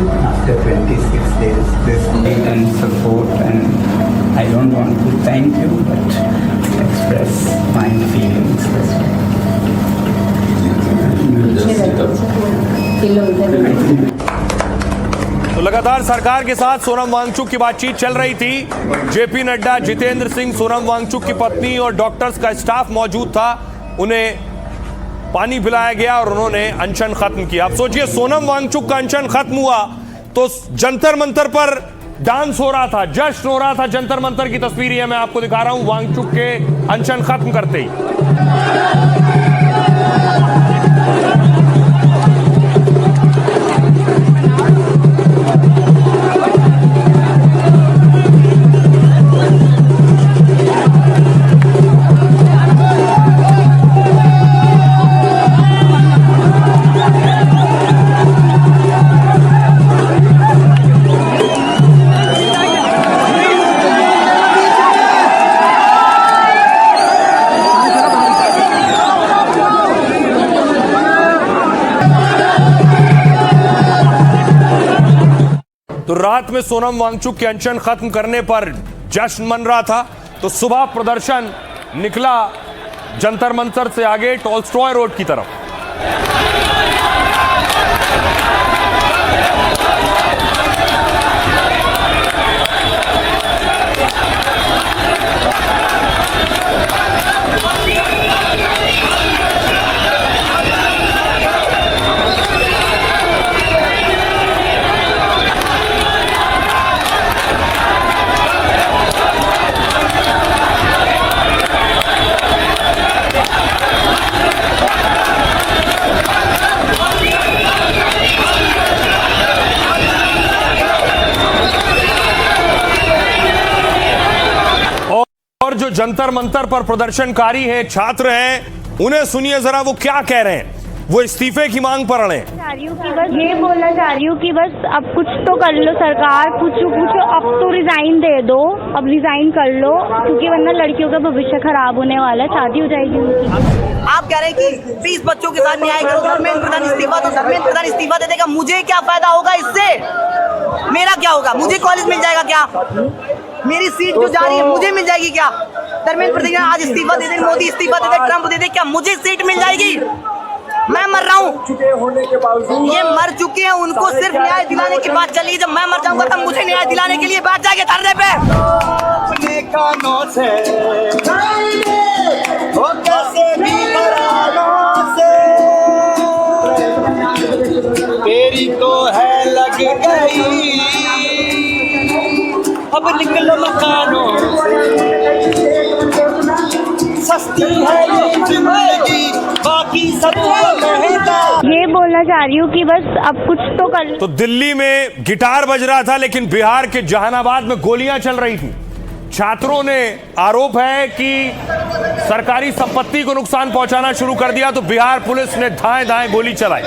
After 26 days, this aid and support, and I don't want to thank you, but express my feelings this way. तो लगातार सरकार के साथ सोनम वांगचुक की बातचीत चल रही थी। जेपी नड्डा, जितेंद्र सिंह, सोनम वांगचुक की पत्नी और डॉक्टर्स का स्टाफ मौजूद था। उन्हें पानी पिलाया गया और उन्होंने अनशन खत्म किया। अब सोचिए, सोनम वांगचुक का अनशन खत्म हुआ तो जंतर मंतर पर डांस हो रहा था, जश्न हो रहा था। जंतर मंतर की तस्वीर है, मैं आपको दिखा रहा हूं वांगचुक के अनशन खत्म करते ही। तो रात में सोनम वांगचुक के अनशन खत्म करने पर जश्न मन रहा था, तो सुबह प्रदर्शन निकला जंतर मंतर से आगे टॉलस्टॉय रोड की तरफ। और जो जंतर मंतर पर प्रदर्शनकारी है, छात्र हैं, उन्हें सुनिए जरा वो क्या कह रहे हैं। वो इस्तीफे की मांग पर अड़े। बस ये बोलना चाह रही हूँ कि बस अब कुछ तो कर लो सरकार, पूछो अब तो रिजाइन दे दो, अब रिजाइन कर लो, क्योंकि वरना लड़कियों का भविष्य खराब होने वाला है, शादी हो जाएगी उनकी। आप कह रहे हैं कि 20 बच्चों के साथ न्याय करो, धर्मेंद्र प्रधान इस्तीफा दो, धर्मेंद्र प्रधान इस्तीफा दे देगा, मुझे क्या फायदा होगा इससे? मेरा क्या होगा? मुझे कॉलेज मिल जाएगा क्या? मेरी सीट जो जा रही है मुझे मिल जाएगी क्या? धर्मेंद्र प्रधान आज इस्तीफा दे दे, मोदी इस्तीफा दे दे, ट्रंप दे दे, क्या मुझे सीट मिल जाएगी? मैं मर रहा हूँ, ये मर चुके हैं, उनको सिर्फ न्याय दिलाने की बात चली। जब मैं मर जाऊंगा तब मुझे न्याय दिलाने के लिए बैठ जाएंगे धरने पे। अपने कानों से वो कैसे भी करानों से तेरी तो है लग गई, अब निकलो मकानों सस्ती है ये जिंदगी, बाकी सब महंगा। ये बोलना चाह रही हूँ कि बस अब कुछ तो कर लो। तो दिल्ली में गिटार बज रहा था, लेकिन बिहार के जहानाबाद में गोलियां चल रही थी। छात्रों ने आरोप है कि सरकारी संपत्ति को नुकसान पहुंचाना शुरू कर दिया, तो बिहार पुलिस ने धाए धाए गोली चलाई।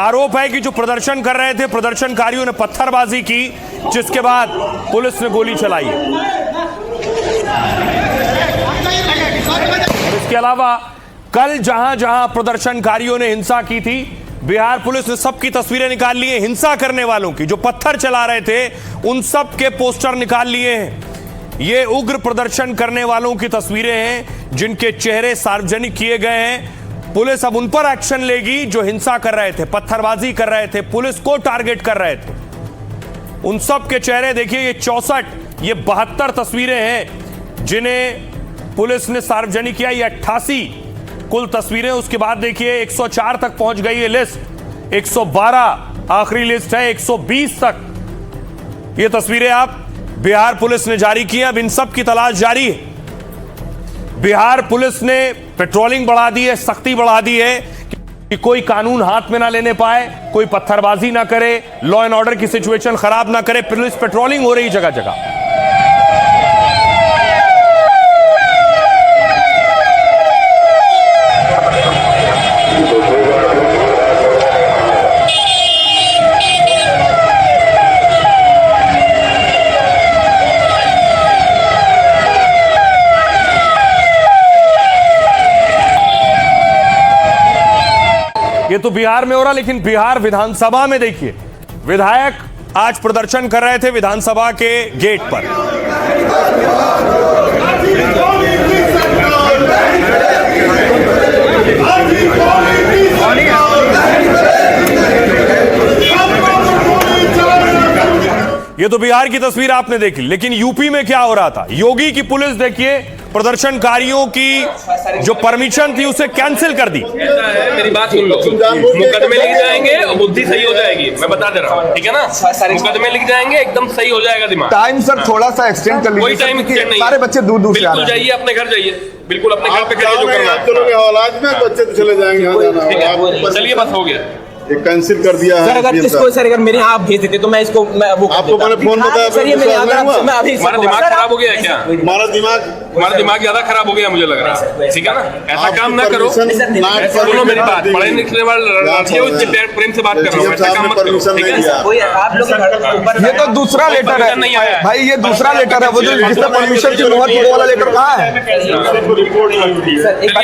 आरोप है कि जो प्रदर्शन कर रहे थे प्रदर्शनकारियों ने पत्थरबाजी की, जिसके बाद पुलिस ने गोली चलाई है। और इसके अलावा कल जहां जहां प्रदर्शनकारियों ने हिंसा की थी, बिहार पुलिस ने सबकी तस्वीरें निकाल ली हैं। हिंसा करने वालों की, जो पत्थर चला रहे थे, उन सब के पोस्टर निकाल लिए हैं। ये उग्र प्रदर्शन करने वालों की तस्वीरें हैं जिनके चेहरे सार्वजनिक किए गए हैं। पुलिस अब उन पर एक्शन लेगी जो हिंसा कर रहे थे, पत्थरबाजी कर रहे थे, पुलिस को टारगेट कर रहे थे। उन सब के चेहरे देखिए, ये 64, ये 72 तस्वीरें हैं जिन्हें पुलिस ने सार्वजनिक किया। ये 88 कुल तस्वीरें। उसके बाद देखिए 104 तक पहुंच गई है लिस्ट, 112 आखिरी लिस्ट है, 120 तक ये तस्वीरें आप बिहार पुलिस ने जारी की। अब इन सब की तलाश जारी है। बिहार पुलिस ने पेट्रोलिंग बढ़ा दी है, सख्ती बढ़ा दी है कि कोई कानून हाथ में ना लेने पाए, कोई पत्थरबाजी ना करे, लॉ एंड ऑर्डर की सिचुएशन खराब ना करे। पुलिस पेट्रोलिंग हो रही जगह जगह। ये तो बिहार में हो रहा, लेकिन बिहार विधानसभा में देखिए, विधायक आज प्रदर्शन कर रहे थे विधानसभा के गेट पर। ये तो बिहार की तस्वीर आपने देखी, लेकिन यूपी में क्या हो रहा था? योगी की पुलिस देखिए प्रदर्शनकारियों की जो परमिशन थी उसे कैंसिल कर दी। ऐसा है, मेरी बात सुन लो, मुकदमे लिख जाएंगे और बुद्धि सही हो जाएगी, मैं बता दे रहा हूँ, ठीक है ना? मुकदमे लिख जाएंगे, एकदम सही हो जाएगा दिमाग। टाइम सर थोड़ा सा एक्सटेंड कर लीजिए। कोई टाइम एक्सटेंड नहीं, सारे बच्चे दूर दूर से आ रहे बिल्कुल हैं। जाइए अपने घर, जाइए बिल्कुल अपने घर पे करिए जो करना है। चलोगे औलाद में, बच्चे तो चले जाएंगे। ठीक है, चलिए बस हो गया। कैंसिल कर दिया सर। अगर इसको सर अगर मेरे यहाँ आप भेज देते तो मैं इसको वो आपको मैंने फोन बताया, सर ये मेरे हमारा दिमाग खराब हो गया है क्या? हमारा दिमाग ज्यादा खराब हो गया मुझे लग रहा है, ठीक है ना? ऐसा काम ना करो। ऐसा सुनो मेरी बात, पढ़े लिखने वाले प्रेम से बात कर रहा हूँ, ऐसा काम मत करो, ठीक है? आप लोग ये तो दूसरा लेटर है नहीं आया भाई, ये दूसरा लेटर है। वो जो जिसमें परमिशन की मोहर वो वाला लेटर कहाँ है? चलिए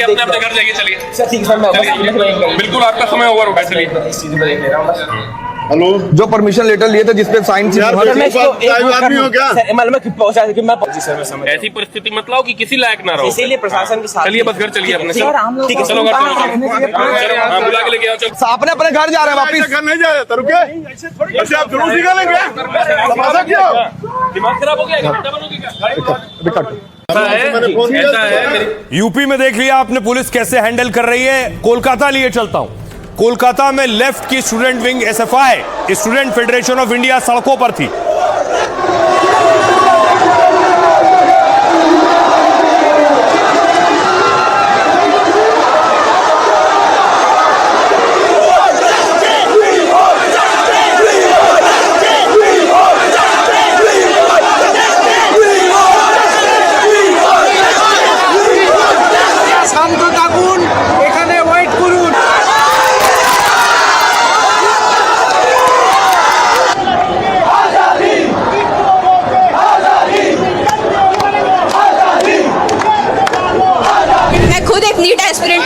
अपने अपने घर जाइए, चलिए सर ठीक सर, मैं बिल्कुल आपका समय ओवर हो गया, चलिए। हेलो, जो परमिशन लेटर लिए थे जिसपे साइन थी। आदमी हो क्या? ऐसी परिस्थिति मत लाओ कि किसी लायक ना रहो। इसीलिए प्रशासन के साथ चलिए बस घर चलिए अपने। सर हम लोग चलो घर चलो, हाँ बुला के लेके आओ। चलो अपने अपने घर जा रहे हैं वापिस। घर नहीं जा रहे, रुके। ऐसे आप जुलूस निकालेंगे? तमाशा क्या? दिमाग खराब हो गया, घंटा बनोगे क्या? ऐसा है, यूपी में देख लिया आपने पुलिस कैसे हैंडल कर रही है। कोलकाता लिए चलता हूं। कोलकाता में लेफ्ट की student wing SFI, student federation of India, सड़कों पर थी।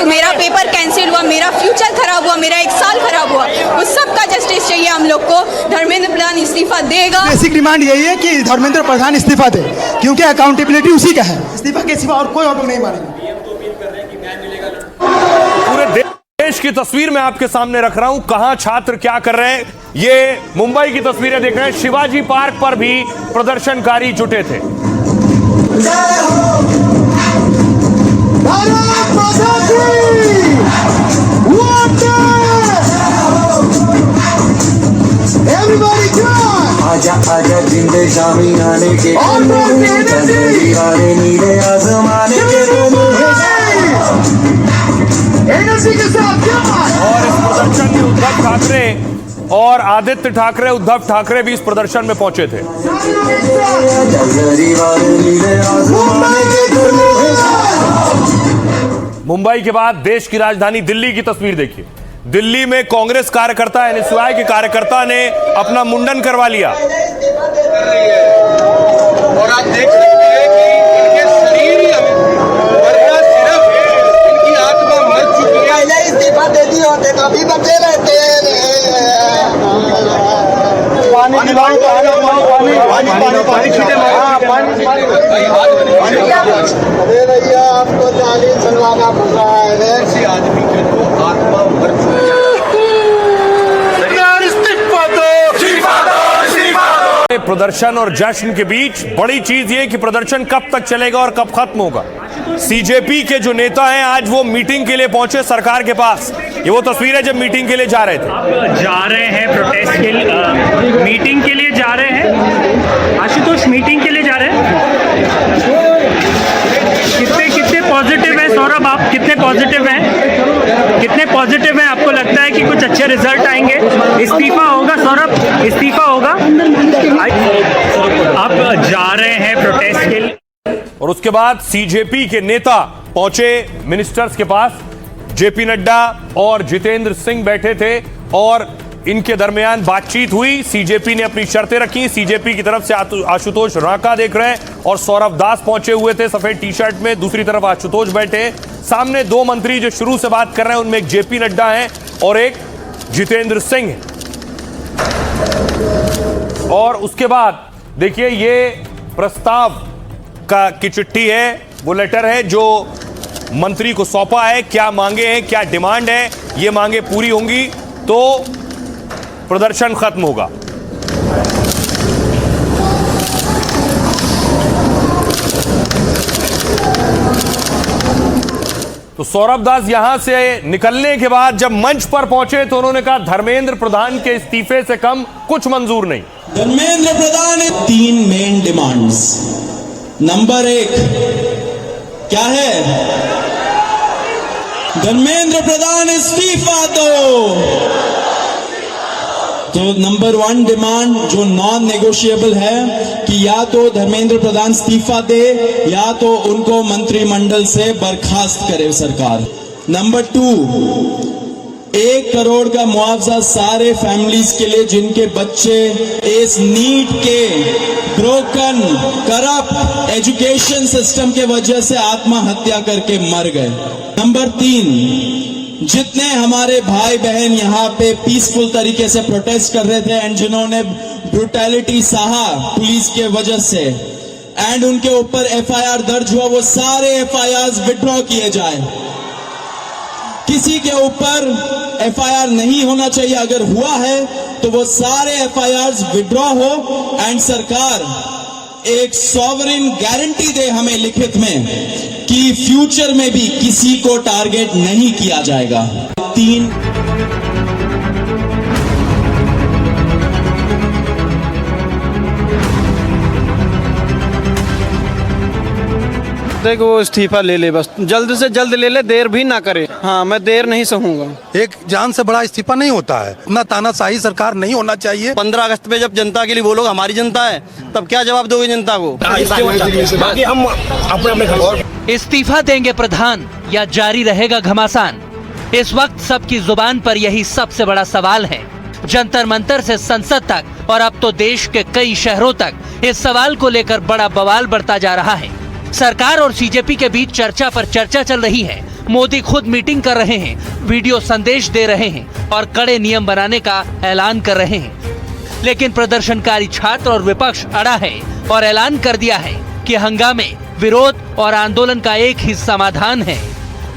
मेरा पेपर कैंसिल हुआ, मेरा फ्यूचर खराब हुआ, मेरा 1 साल खराब हुआ, उस सब का जस्टिस चाहिए हम लोग को। धर्मेंद्र प्रधान इस्तीफा देगा। बेसिक डिमांड यही है कि धर्मेंद्र प्रधान इस्तीफा दे, क्योंकि अकाउंटेबिलिटी उसी का है। इस्तीफा के सिवा और कोई हम लोग नहीं मानेंगे। पूरे देश की तस्वीर मैं आपके सामने रख रहा हूं, कहां छात्र क्या कर रहे हैं। ये मुंबई की तस्वीरें देख रहे हैं। शिवाजी पार्क पर भी प्रदर्शनकारी जुटे थे। आजा आजा जिंदे शामी आने के नीले आसमाने के और इस प्रदर्शन में उद्धव ठाकरे और आदित्य ठाकरे, उद्धव ठाकरे भी इस प्रदर्शन में पहुंचे थे। मुंबई के बाद देश की राजधानी दिल्ली की तस्वीर देखिए। दिल्ली में कांग्रेस कार्यकर्ता एनएसयूआई के कार्यकर्ता ने अपना मुंडन करवा लिया। और आज देख सकते हैं कि इनके शरीर ही वरना सिर्फ इनकी आत्मा मर चुकी है। पहले इस्तीफा दे दिए होते तो अभी बचे रहते। पानी पिलाओ, पानी छीटे अरे भैया आपको जाली सुनवाना पड़ रहा है। ऐसे आदमी के तो आत्मा मर चुकी है। प्रदर्शन और जश्न के बीच बड़ी चीज ये कि प्रदर्शन कब तक चलेगा और कब खत्म होगा। सीजेपी के जो नेता हैं आज वो मीटिंग के लिए पहुंचे सरकार के पास। ये वो तस्वीर है जब मीटिंग के लिए जा रहे थे। जा रहे हैं प्रोटेस्ट के लिए, मीटिंग के लिए जा रहे हैं। आशुतोष मीटिंग के लिए जा रहे हैं। कितने पॉजिटिव है सौरभ, आप कितने पॉजिटिव हैं? कितने पॉजिटिव हैं? आपको लगता है कि कुछ अच्छे रिजल्ट आएंगे? इस्तीफा होगा सौरभ, इस्तीफा होगा। आप जा रहे हैं प्रोटेस्ट के लिए। और उसके बाद सीजेपी के नेता पहुंचे मिनिस्टर्स के पास। जेपी नड्डा और जितेंद्र सिंह बैठे थे और इनके दरमियान बातचीत हुई। सीजेपी ने अपनी शर्तें रखी। सीजेपी की तरफ से आशुतोष रांका देख रहे हैं और सौरभ दास पहुंचे हुए थे सफेद टी शर्ट में। दूसरी तरफ आशुतोष बैठे। सामने दो मंत्री जो शुरू से बात कर रहे हैं उनमें एक जेपी नड्डा है और एक जितेंद्र सिंह है। और उसके बाद देखिए ये प्रस्ताव की चिट्ठी है, वो लेटर है जो मंत्री को सौंपा है। क्या मांगे हैं, क्या डिमांड है, ये मांगे पूरी होंगी तो प्रदर्शन खत्म होगा। तो सौरभ दास यहां से निकलने के बाद जब मंच पर पहुंचे तो उन्होंने कहा धर्मेंद्र प्रधान के इस्तीफे से कम कुछ मंजूर नहीं। धर्मेंद्र प्रधान ने 3 मेन डिमांड्स। नंबर 1 क्या है? धर्मेंद्र प्रधान इस्तीफा दो। तो नंबर 1 डिमांड जो नॉन नेगोशिएबल है कि या तो धर्मेंद्र प्रधान इस्तीफा दे या तो उनको मंत्रिमंडल से बर्खास्त करे सरकार। नंबर 2 1 करोड़ का मुआवजा सारे फैमिलीज के लिए जिनके बच्चे इस नीट के ब्रोकन करप्ट एजुकेशन सिस्टम के वजह से आत्महत्या करके मर गए। नंबर 3 जितने हमारे भाई बहन यहाँ पे पीसफुल तरीके से प्रोटेस्ट कर रहे थे एंड जिन्होंने ब्रूटैलिटी सहा पुलिस के वजह से एंड उनके ऊपर FIR दर्ज हुआ, वो सारे FIRs विड्रॉ किए जाए। किसी के ऊपर FIR नहीं होना चाहिए, अगर हुआ है तो वो सारे FIRs विड्रॉ हो एंड सरकार एक सॉवरेन गारंटी दे हमें लिखित में कि फ्यूचर में भी किसी को टारगेट नहीं किया जाएगा। 3 देखो वो इस्तीफा ले ले, बस जल्द से जल्द ले ले, देर भी ना करे। हाँ मैं देर नहीं सहूंगा। एक जान से बड़ा इस्तीफा नहीं होता है, अपना तानाशाही सरकार नहीं होना चाहिए। 15 अगस्त पे जब जनता के लिए बोलोगे हमारी जनता है तब क्या जवाब दोगे जनता को? बाकी हम अपने इस्तीफा देंगे प्रधान या जारी रहेगा घमासान? इस वक्त सबकी जुबान पर यही सबसे बड़ा सवाल है। जंतर मंतर से संसद तक और अब तो देश के कई शहरों तक इस सवाल को लेकर बड़ा बवाल बढ़ता जा रहा है। सरकार और सीजेपी के बीच चर्चा पर चर्चा चल रही है। मोदी खुद मीटिंग कर रहे हैं, वीडियो संदेश दे रहे हैं और कड़े नियम बनाने का ऐलान कर रहे हैं। लेकिन प्रदर्शनकारी छात्र और विपक्ष अड़ा है और ऐलान कर दिया है कि हंगामे, विरोध और आंदोलन का एक ही समाधान है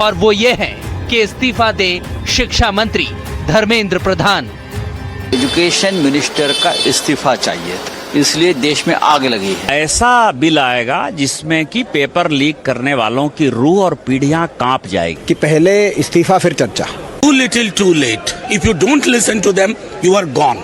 और वो ये है कि इस्तीफा दे शिक्षा मंत्री धर्मेंद्र प्रधान। एजुकेशन मिनिस्टर का इस्तीफा चाहिए, इसलिए देश में आग लगी है। ऐसा बिल आएगा जिसमें कि पेपर लीक करने वालों की रूह और पीढ़ियां कांप जाएगी। कि पहले इस्तीफा फिर चर्चा। Too little, too late. If you don't listen to them, you are gone.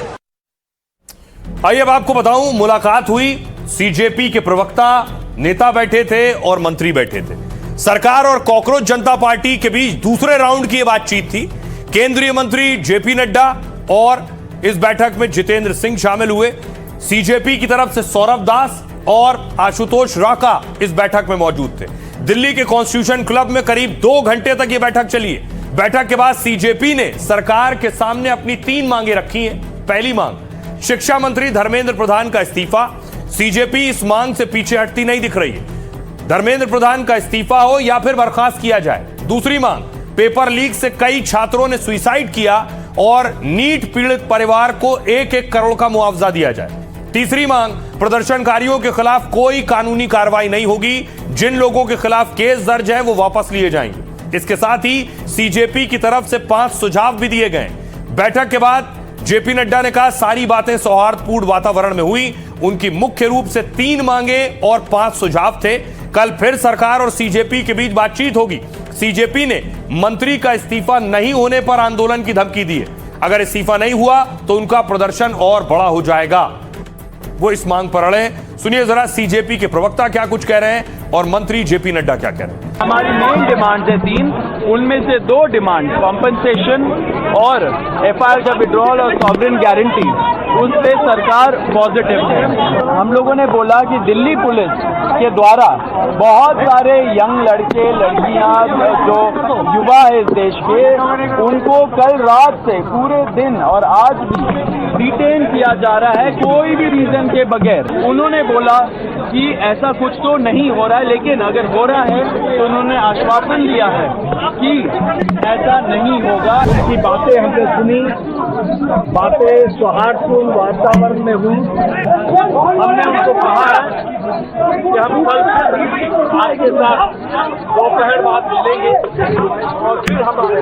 आइए अब आपको बताऊं, मुलाकात हुई। सीजेपी के प्रवक्ता, नेता बैठे थे और मंत्री बैठे थे। सरकार और कॉकरोच जनता पार्टी के बीच दूसरे राउंड की बातचीत थी। केंद्रीय मंत्री जेपी नड्डा और इस बैठक में जितेंद्र सिंह शामिल हुए। सीजेपी की तरफ से सौरभ दास और आशुतोष रांका इस बैठक में मौजूद थे। दिल्ली के कॉन्स्टिट्यूशन क्लब में करीब 2 घंटे तक यह बैठक चली है। बैठक के बाद सीजेपी ने सरकार के सामने अपनी 3 मांगे रखी हैं। पहली मांग, शिक्षा मंत्री धर्मेंद्र प्रधान का इस्तीफा। सीजेपी इस मांग से पीछे हटती नहीं दिख रही है। धर्मेंद्र प्रधान का इस्तीफा हो या फिर बर्खास्त किया जाए। दूसरी मांग, पेपर लीक से कई छात्रों ने सुसाइड किया और नीट पीड़ित परिवार को 1-1 करोड़ का मुआवजा दिया जाए। तीसरी मांग, प्रदर्शनकारियों के खिलाफ कोई कानूनी कार्रवाई नहीं होगी। जिन लोगों के खिलाफ केस दर्ज है वो वापस लिए जाएंगे। इसके साथ ही सीजेपी की तरफ से 5 सुझाव भी दिए गए। बैठक के बाद जेपी नड्डा ने कहा, सारी बातें सौहार्दपूर्ण वातावरण में हुई। उनकी मुख्य रूप से 3 मांगे और 5 सुझाव थे। कल फिर सरकार और सीजेपी के बीच बातचीत होगी। सीजेपी ने मंत्री का इस्तीफा नहीं होने पर आंदोलन की धमकी दी है। अगर इस्तीफा नहीं हुआ तो उनका प्रदर्शन और बड़ा हो जाएगा। वो इस मांग पर अड़े हैं। सुनिए जरा सीजेपी के प्रवक्ता क्या कुछ कह रहे हैं और मंत्री जेपी नड्डा क्या कह रहे हैं। हमारी मेन डिमांड है 3, उनमें से 2 डिमांड कॉम्पनसेशन और एफआईआर का विड्रॉल और सॉवरेन गारंटी, उस पे सरकार पॉजिटिव है। हम लोगों ने बोला कि दिल्ली पुलिस के द्वारा बहुत सारे यंग लड़के लड़कियां जो युवा है इस देश के, उनको कल रात से पूरे दिन और आज भी डिटेन किया जा रहा है कोई भी रीजन के बगैर। उन्होंने बोला कि ऐसा कुछ तो नहीं हो रहा है, लेकिन अगर हो रहा है तो उन्होंने आश्वासन दिया है कि ऐसा नहीं होगा। उनकी बातें हमने सुनी, बातें सौहार्दपूर्ण वातावरण में हुई। हमने उनको कहा है कि हम कल आपके साथ दोपहर बाद मिलेंगे और फिर हम अपने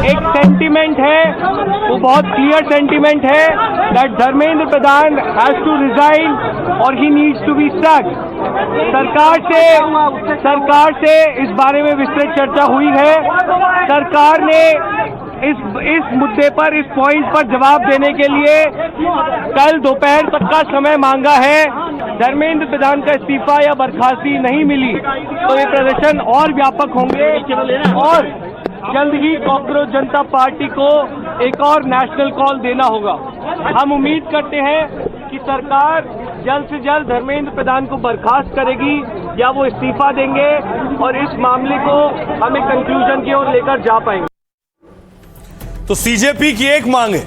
एक सेंटीमेंट है, वो बहुत क्लियर सेंटीमेंट है that Dharmendra Pradhan has to resign और he needs to be sacked. सरकार से इस बारे में विस्तृत चर्चा हुई है। सरकार ने इस मुद्दे पर, इस पॉइंट पर जवाब देने के लिए कल दोपहर तक का समय मांगा है। धर्मेंद्र प्रधान का इस्तीफा या बर्खास्ती नहीं मिली तो ये प्रदर्शन और व्यापक होंगे और जल्द ही कॉकरोच जनता पार्टी को एक और नेशनल कॉल देना होगा। हम उम्मीद करते हैं कि सरकार जल्द से जल्द धर्मेंद्र प्रधान को बर्खास्त करेगी या वो इस्तीफा देंगे और इस मामले को हम एक कंक्लूजन की ओर लेकर जा पाएंगे। तो सीजेपी की एक मांग है,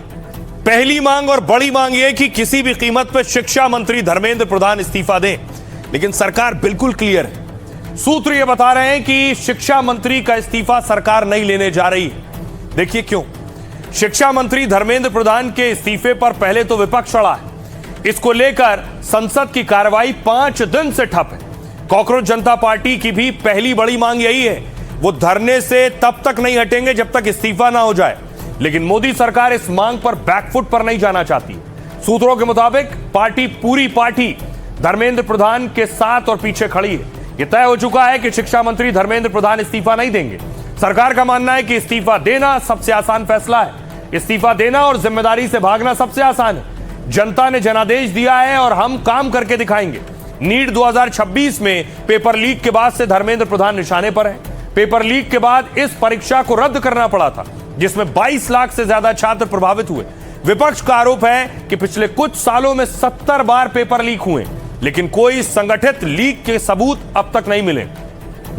पहली मांग और बड़ी मांग यह कि किसी भी कीमत पर शिक्षा मंत्री धर्मेंद्र प्रधान इस्तीफा दें। लेकिन सरकार बिल्कुल क्लियर है। सूत्र यह बता रहे हैं कि शिक्षा मंत्री का इस्तीफा सरकार नहीं लेने जा रही है। देखिए क्यों। शिक्षा मंत्री धर्मेंद्र प्रधान के इस्तीफे पर पहले तो विपक्ष अड़ा है। इसको लेकर संसद की कार्रवाई 5 दिन से ठप है। कॉकरोच जनता पार्टी की भी पहली बड़ी मांग यही है, वो धरने से तब तक नहीं हटेंगे जब तक इस्तीफा ना हो जाए। लेकिन मोदी सरकार इस मांग पर बैकफुट पर नहीं जाना चाहती। सूत्रों के मुताबिक पूरी पार्टी धर्मेंद्र प्रधान के साथ और पीछे खड़ी है। यह तय हो चुका है कि शिक्षा मंत्री धर्मेंद्र प्रधान इस्तीफा नहीं देंगे। सरकार का मानना है कि इस्तीफा देना सबसे आसान फैसला है। इस्तीफा देना और जिम्मेदारी से भागना सबसे आसान है। जनता ने जनादेश दिया है और हम काम करके दिखाएंगे। नीट 2026 में पेपर लीक के बाद से धर्मेंद्र प्रधान निशाने पर है। पेपर लीक के बाद इस परीक्षा को रद्द करना पड़ा था, जिसमें 22 लाख से ज्यादा छात्र प्रभावित हुए। विपक्ष का आरोप है कि पिछले कुछ सालों में 70 बार पेपर लीक हुए, लेकिन कोई संगठित लीक के सबूत अब तक नहीं मिले।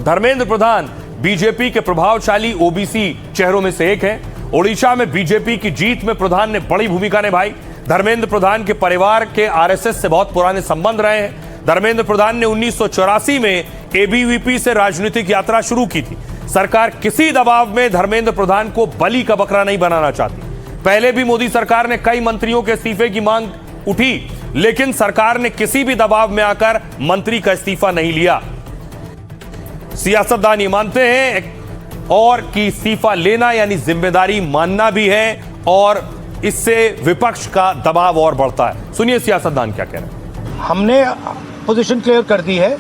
धर्मेंद्र प्रधान बीजेपी के प्रभावशाली ओबीसी चेहरों में से एक है। ओडिशा में बीजेपी की जीत में प्रधान ने बड़ी भूमिका निभाई। धर्मेंद्र प्रधान के परिवार के आरएसएस से बहुत पुराने संबंध रहे हैं। धर्मेंद्र प्रधान ने 1984 में एबीवीपी से राजनीतिक यात्रा शुरू की थी। सरकार किसी दबाव में धर्मेंद्र प्रधान को बलि का बकरा नहीं बनाना चाहती। पहले भी मोदी सरकार ने कई मंत्रियों के इस्तीफे की मांग उठी, लेकिन सरकार ने किसी भी दबाव में आकर मंत्री का इस्तीफा नहीं लिया। सियासतदान ये मानते हैं और कि इस्तीफा लेना यानी जिम्मेदारी मानना भी है और इससे विपक्ष का दबाव और बढ़ता है। सुनिए सियासतदान क्या कह रहे हैं। हमने पोजीशन क्लियर कर दी है,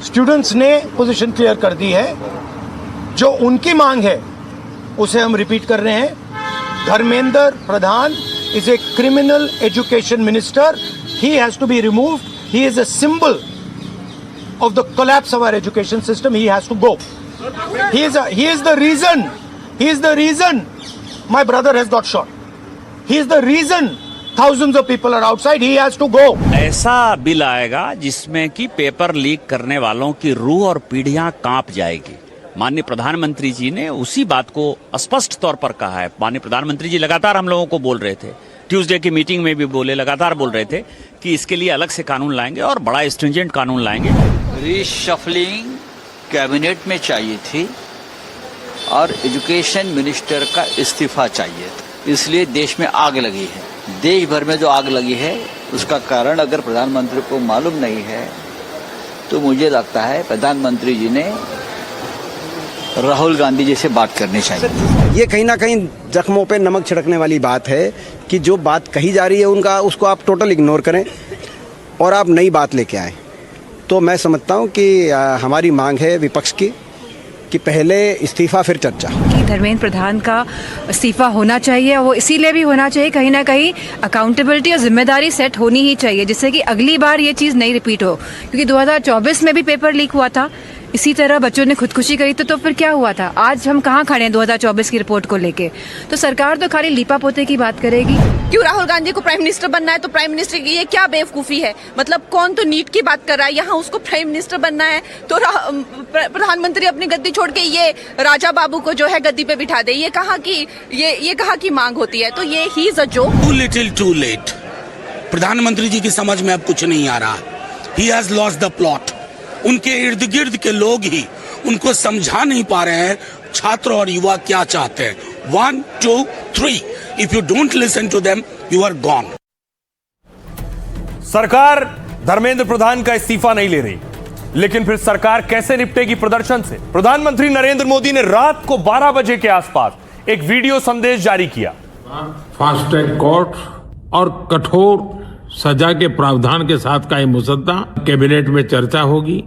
स्टूडेंट्स ने पोजीशन क्लियर कर दी है। जो उनकी मांग है उसे हम रिपीट कर रहे हैं। Dharmendra Pradhan is a criminal education minister. He has to be removed. He is a symbol of the collapse of our education system. He has to go. He is the reason my brother has got shot. He is the reason Thousands of people are outside. He has to go. ऐसा bill आएगा जिसमें कि paper leak करने वालों की रूह और पीढ़ियां कांप जाएगी। माननीय प्रधानमंत्री जी ने उसी बात को स्पष्ट तौर पर कहा है। माननीय प्रधानमंत्री जी लगातार हम लोगों को बोल रहे थे, ट्यूसडे की मीटिंग में भी बोले, लगातार बोल रहे थे कि इसके लिए अलग से कानून लाएंगे और बड़ा स्ट्रिंजेंट कानून लाएंगे। रीशफलिंग कैबिनेट में चाहिए थी और एजुकेशन मिनिस्टर का इस्तीफा चाहिए था। इसलिए देश में आग लगी है। देश भर में जो आग लगी है उसका कारण अगर प्रधानमंत्री को मालूम नहीं है तो मुझे लगता है प्रधानमंत्री जी ने राहुल गांधी जी से बात करनी चाहिए। ये कहीं ना कहीं जख्मों पे नमक छिड़कने वाली बात है कि जो बात कही जा रही है उनका उसको आप टोटल इग्नोर करें और आप नई बात लेके आएँ। तो मैं समझता हूँ कि हमारी मांग है विपक्ष की कि पहले इस्तीफा फिर चर्चा। कि धर्मेंद्र प्रधान का इस्तीफा होना चाहिए, वो इसीलिए भी होना चाहिए कहीं ना कहीं अकाउंटेबिलिटी और जिम्मेदारी सेट होनी ही चाहिए जिससे कि अगली बार ये चीज़ नहीं रिपीट हो। क्योंकि 2024 में भी पेपर लीक हुआ था, इसी तरह बच्चों ने खुदकुशी करी तो फिर क्या हुआ था? आज हम कहाँ खड़े हैं 2024 की रिपोर्ट को लेके? तो सरकार तो खाली लीपा पोते की बात करेगी। क्यों राहुल गांधी को प्राइम मिनिस्टर बनना है तो प्राइम मिनिस्टर की ये क्या बेवकूफ़ी है? मतलब कौन तो नीट की बात कर रहा है, यहाँ उसको प्राइम मिनिस्टर बनना है तो प्रधानमंत्री अपनी गद्दी छोड़ के ये राजा बाबू को जो है गद्दी पे बिठा दे। ये कहा की मांग होती है? तो ये ही is a joke. Too little too late. प्रधानमंत्री जी की समझ में अब कुछ नहीं आ रहा। He has lost the plot. उनके इर्द गिर्द के लोग ही उनको समझा नहीं पा रहे हैं छात्र और युवा क्या चाहते हैं। 1, 2, 3 if you don't listen to them you are gone. सरकार धर्मेंद्र प्रधान का इस्तीफा नहीं ले रही, लेकिन फिर सरकार कैसे निपटेगी प्रदर्शन से? प्रधानमंत्री नरेंद्र मोदी ने रात को 12 बजे के आसपास एक वीडियो संदेश जारी किया। फास्ट ट्रैक कोर्ट और कठोर सजा के प्रावधान के साथ का ये मुसद्दा कैबिनेट में चर्चा होगी।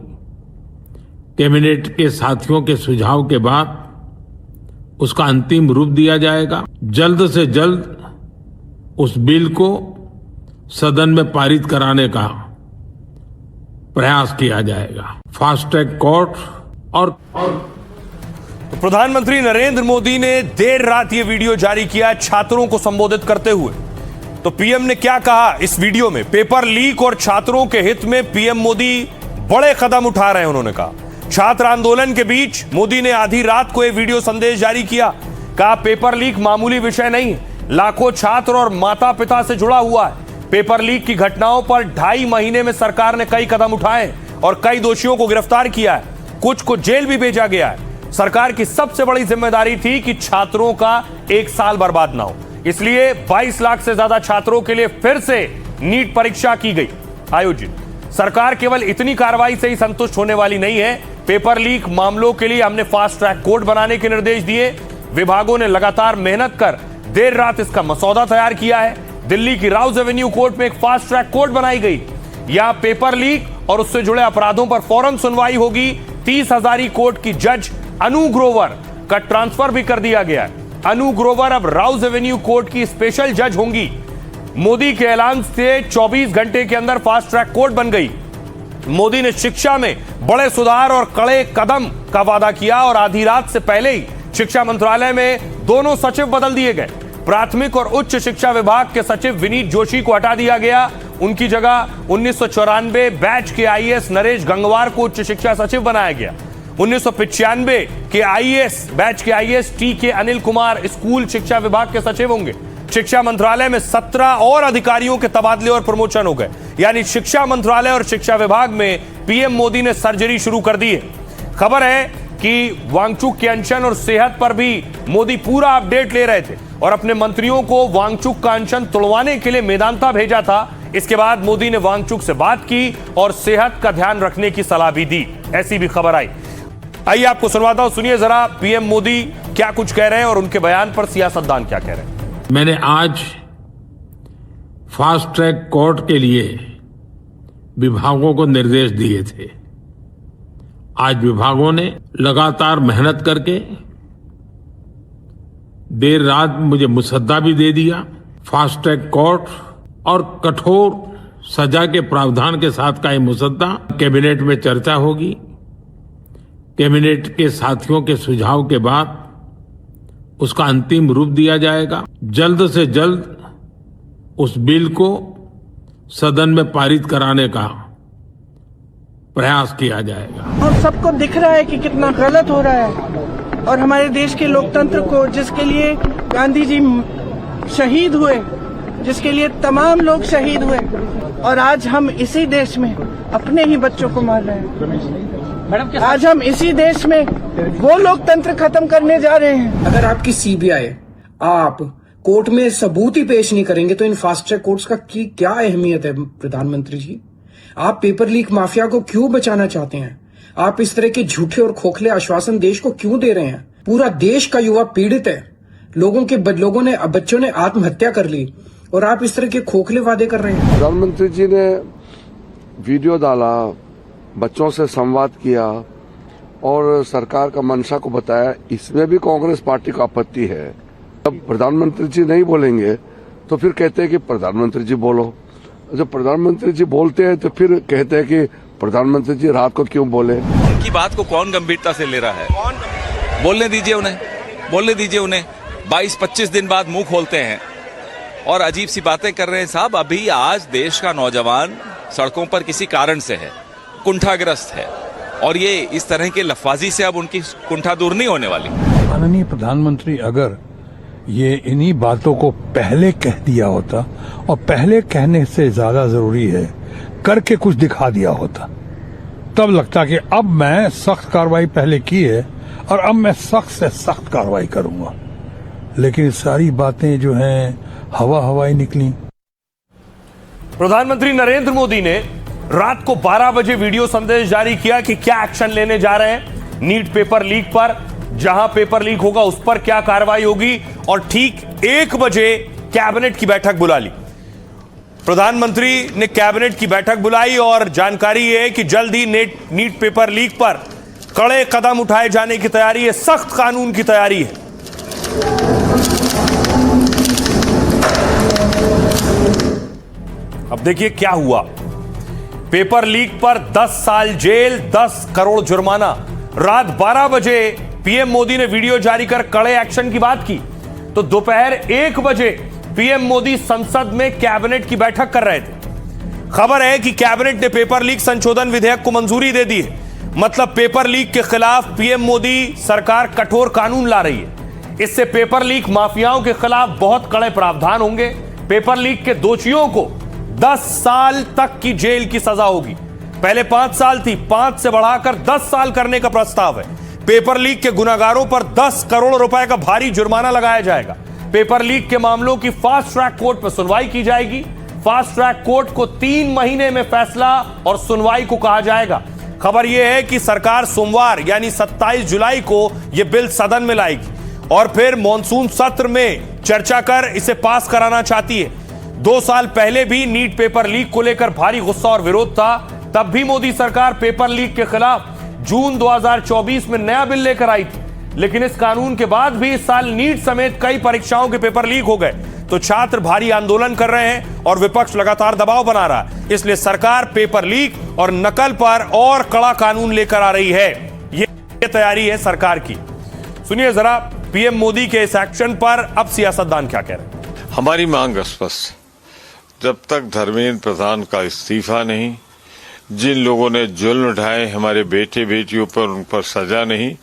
कैबिनेट के साथियों के सुझाव के बाद उसका अंतिम रूप दिया जाएगा। जल्द से जल्द उस बिल को सदन में पारित कराने का प्रयास किया जाएगा। फास्ट ट्रैक कोर्ट और तो प्रधानमंत्री नरेंद्र मोदी ने देर रात ये वीडियो जारी किया छात्रों को संबोधित करते हुए। तो पीएम ने क्या कहा इस वीडियो में? पेपर लीक और छात्रों के हित में पीएम मोदी बड़े कदम उठा रहे हैं। उन्होंने कहा छात्र आंदोलन के बीच मोदी ने आधी रात को एक वीडियो संदेश जारी किया। कहा पेपर लीक मामूली विषय नहीं, लाखों छात्र और माता पिता से जुड़ा हुआ है। पेपर लीक की घटनाओं पर 2.5 महीने में सरकार ने कई कदम उठाए और कई दोषियों को गिरफ्तार किया है, कुछ को जेल भी भेजा गया है। सरकार की सबसे बड़ी जिम्मेदारी थी कि छात्रों का 1 साल बर्बाद ना हो, इसलिए 22 लाख से ज्यादा छात्रों के लिए फिर से नीट परीक्षा की गई आयोजित। सरकार केवल इतनी कार्रवाई से ही संतुष्ट होने वाली नहीं है। पेपर लीक मामलों के लिए हमने फास्ट ट्रैक कोर्ट बनाने के निर्देश दिए। विभागों ने लगातार मेहनत कर देर रात इसका मसौदा तैयार किया है। दिल्ली की राउज एवेन्यू कोर्ट में एक फास्ट ट्रैक कोर्ट बनाई गई। यहां पेपर लीक और उससे जुड़े अपराधों पर फौरन सुनवाई होगी। 30 हजारी कोर्ट की जज अनु ग्रोवर का ट्रांसफर भी कर दिया गया है। अनु ग्रोवर अब राउज एवेन्यू कोर्ट की स्पेशल जज होंगी। मोदी के ऐलान से 24 घंटे के अंदर फास्ट ट्रैक कोर्ट बन गई। मोदी ने शिक्षा में बड़े सुधार और कड़े कदम का वादा किया और आधी रात से पहले ही शिक्षा मंत्रालय में दोनों सचिव बदल दिए गए। प्राथमिक और उच्च शिक्षा विभाग के सचिव विनीत जोशी को हटा दिया गया। उनकी जगह 1994 बैच के आईएएस नरेश गंगवार को उच्च शिक्षा सचिव बनाया गया। 1995 के आईएएस बैच के IAS TK. Anil Kumar school शिक्षा विभाग के सचिव होंगे। शिक्षा मंत्रालय में 17 और अधिकारियों के तबादले और प्रमोशन हो गए। यानी शिक्षा मंत्रालय और शिक्षा विभाग में पीएम मोदी ने सर्जरी शुरू कर दी है। खबर है कि वांगचुक के अनशन और सेहत पर भी मोदी पूरा अपडेट ले रहे थे और अपने मंत्रियों को वांगचुक का अनशन तोड़वाने के लिए मेदांता भेजा था। इसके बाद मोदी ने वांगचुक से बात की और सेहत का ध्यान रखने की सलाह भी दी, ऐसी भी खबर आई। आइए आपको सुनवाता हूं, सुनिए जरा पीएम मोदी क्या कुछ कह रहे हैं और उनके बयान पर सियासतदान क्या कह रहे हैं। मैंने आज फास्ट ट्रैक कोर्ट के लिए विभागों को निर्देश दिए थे। आज विभागों ने लगातार मेहनत करके देर रात मुझे मुसद्दा भी दे दिया। फास्ट ट्रैक कोर्ट और कठोर सजा के प्रावधान के साथ का ये मुसद्दा कैबिनेट में चर्चा होगी। कैबिनेट के साथियों के सुझाव के बाद उसका अंतिम रूप दिया जाएगा। जल्द से जल्द उस बिल को सदन में पारित कराने का प्रयास किया जाएगा। और सबको दिख रहा है कि कितना गलत हो रहा है और हमारे देश के लोकतंत्र को, जिसके लिए गांधी जी शहीद हुए, जिसके लिए तमाम लोग शहीद हुए, और आज हम इसी देश में अपने ही बच्चों को मार रहे हैं। आज हम इसी देश में वो लोकतंत्र खत्म करने जा रहे हैं। अगर आपकी सीबीआई आप कोर्ट में सबूत ही पेश नहीं करेंगे तो इन फास्ट ट्रैक कोर्ट्स का की क्या अहमियत है? प्रधानमंत्री जी, आप पेपर लीक माफिया को क्यों बचाना चाहते हैं? आप इस तरह के झूठे और खोखले आश्वासन देश को क्यों दे रहे हैं? पूरा देश का युवा पीड़ित है, बच्चों ने आत्महत्या कर ली और आप इस तरह के खोखले वादे कर रहे हैं। प्रधानमंत्री जी ने वीडियो डाला, बच्चों से संवाद किया और सरकार का मंशा को बताया। इसमें भी कांग्रेस पार्टी को आपत्ति है। जब प्रधानमंत्री जी नहीं बोलेंगे तो फिर कहते हैं कि प्रधानमंत्री जी बोलो। जब प्रधानमंत्री जी बोलते हैं तो फिर कहते हैं कि प्रधानमंत्री जी रात को क्यों बोले। उनकी बात को कौन गंभीरता से ले रहा है? बोलने दीजिए उन्हें। 22-25 दिन बाद मुंह खोलते हैं और अजीब सी बातें कर रहे हैं। साहब, अभी आज देश का नौजवान सड़कों पर किसी कारण से है, कुंठाग्रस्त है, और ये इस तरह के लफाजी से अब उनकी कुंठा दूर नहीं होने वाली। माननीय प्रधानमंत्री अगर ये इन्हीं बातों को पहले कह दिया होता, और पहले कहने से ज्यादा जरूरी है करके कुछ दिखा दिया होता, तब लगता कि अब मैं सख्त कार्रवाई पहले की है और अब मैं सख्त से सख्त कार्रवाई करूंगा। लेकिन सारी बातें जो हैं हवाई निकली। प्रधानमंत्री नरेंद्र मोदी ने रात को 12 बजे वीडियो संदेश जारी किया कि क्या एक्शन लेने जा रहे हैं नीट पेपर लीक पर, जहां पेपर लीक होगा उस पर क्या कार्रवाई होगी, और ठीक 1 बजे कैबिनेट की बैठक बुला ली। प्रधानमंत्री ने कैबिनेट की बैठक बुलाई और जानकारी है कि जल्द ही नीट पेपर लीक पर कड़े कदम उठाए जाने की तैयारी है, सख्त कानून की तैयारी है। अब देखिए क्या हुआ। पेपर लीक पर 10 साल जेल, 10 करोड़ जुर्माना। रात 12 बजे पीएम मोदी ने वीडियो जारी कर कड़े एक्शन की बात की, तो दोपहर 1 बजे पीएम मोदी संसद में कैबिनेट की बैठक कर रहे थे। खबर है कि कैबिनेट ने पेपर लीक संशोधन विधेयक को मंजूरी दे दी है। मतलब पेपर लीक के खिलाफ पीएम मोदी सरकार कठोर कानून ला रही है। इससे पेपर लीक माफियाओं के खिलाफ बहुत कड़े प्रावधान होंगे। पेपर लीक के दोषियों को 10 साल तक की जेल की सजा होगी। पहले 5 साल थी, 5 से बढ़ाकर 10 साल करने का प्रस्ताव है। पेपर लीक के गुनाहगारों पर 10 करोड़ रुपए का भारी जुर्माना लगाया जाएगा। पेपर लीक के मामलों की फास्ट ट्रैक कोर्ट पर सुनवाई की जाएगी। फास्ट ट्रैक कोर्ट को 3 महीने में फैसला और सुनवाई को कहा जाएगा। खबर यह है कि सरकार सोमवार यानी 27 जुलाई को यह बिल सदन में लाएगी और फिर मॉनसून सत्र में चर्चा कर इसे पास कराना चाहती है। 2 साल पहले भी नीट पेपर लीक को लेकर भारी गुस्सा और विरोध था। तब भी मोदी सरकार पेपर लीक के खिलाफ जून 2024 में नया बिल लेकर आई थी। लेकिन इस कानून के बाद भी इस साल नीट समेत कई परीक्षाओं के पेपर लीक हो गए, तो छात्र भारी आंदोलन कर रहे हैं और विपक्ष लगातार दबाव बना रहा है। इसलिए सरकार पेपर लीक और नकल पर और कड़ा कानून लेकर आ रही है। ये तैयारी है सरकार की। सुनिए जरा पीएम मोदी के इस एक्शन पर अब सियासतदान क्या कह रहे हैं। हमारी मांग स्पष्ट, जब तक धर्मेंद्र प्रधान का इस्तीफा नहीं, जिन लोगों ने जुल्म उठाए हमारे बेटे बेटियों पर, उन पर सजा नहीं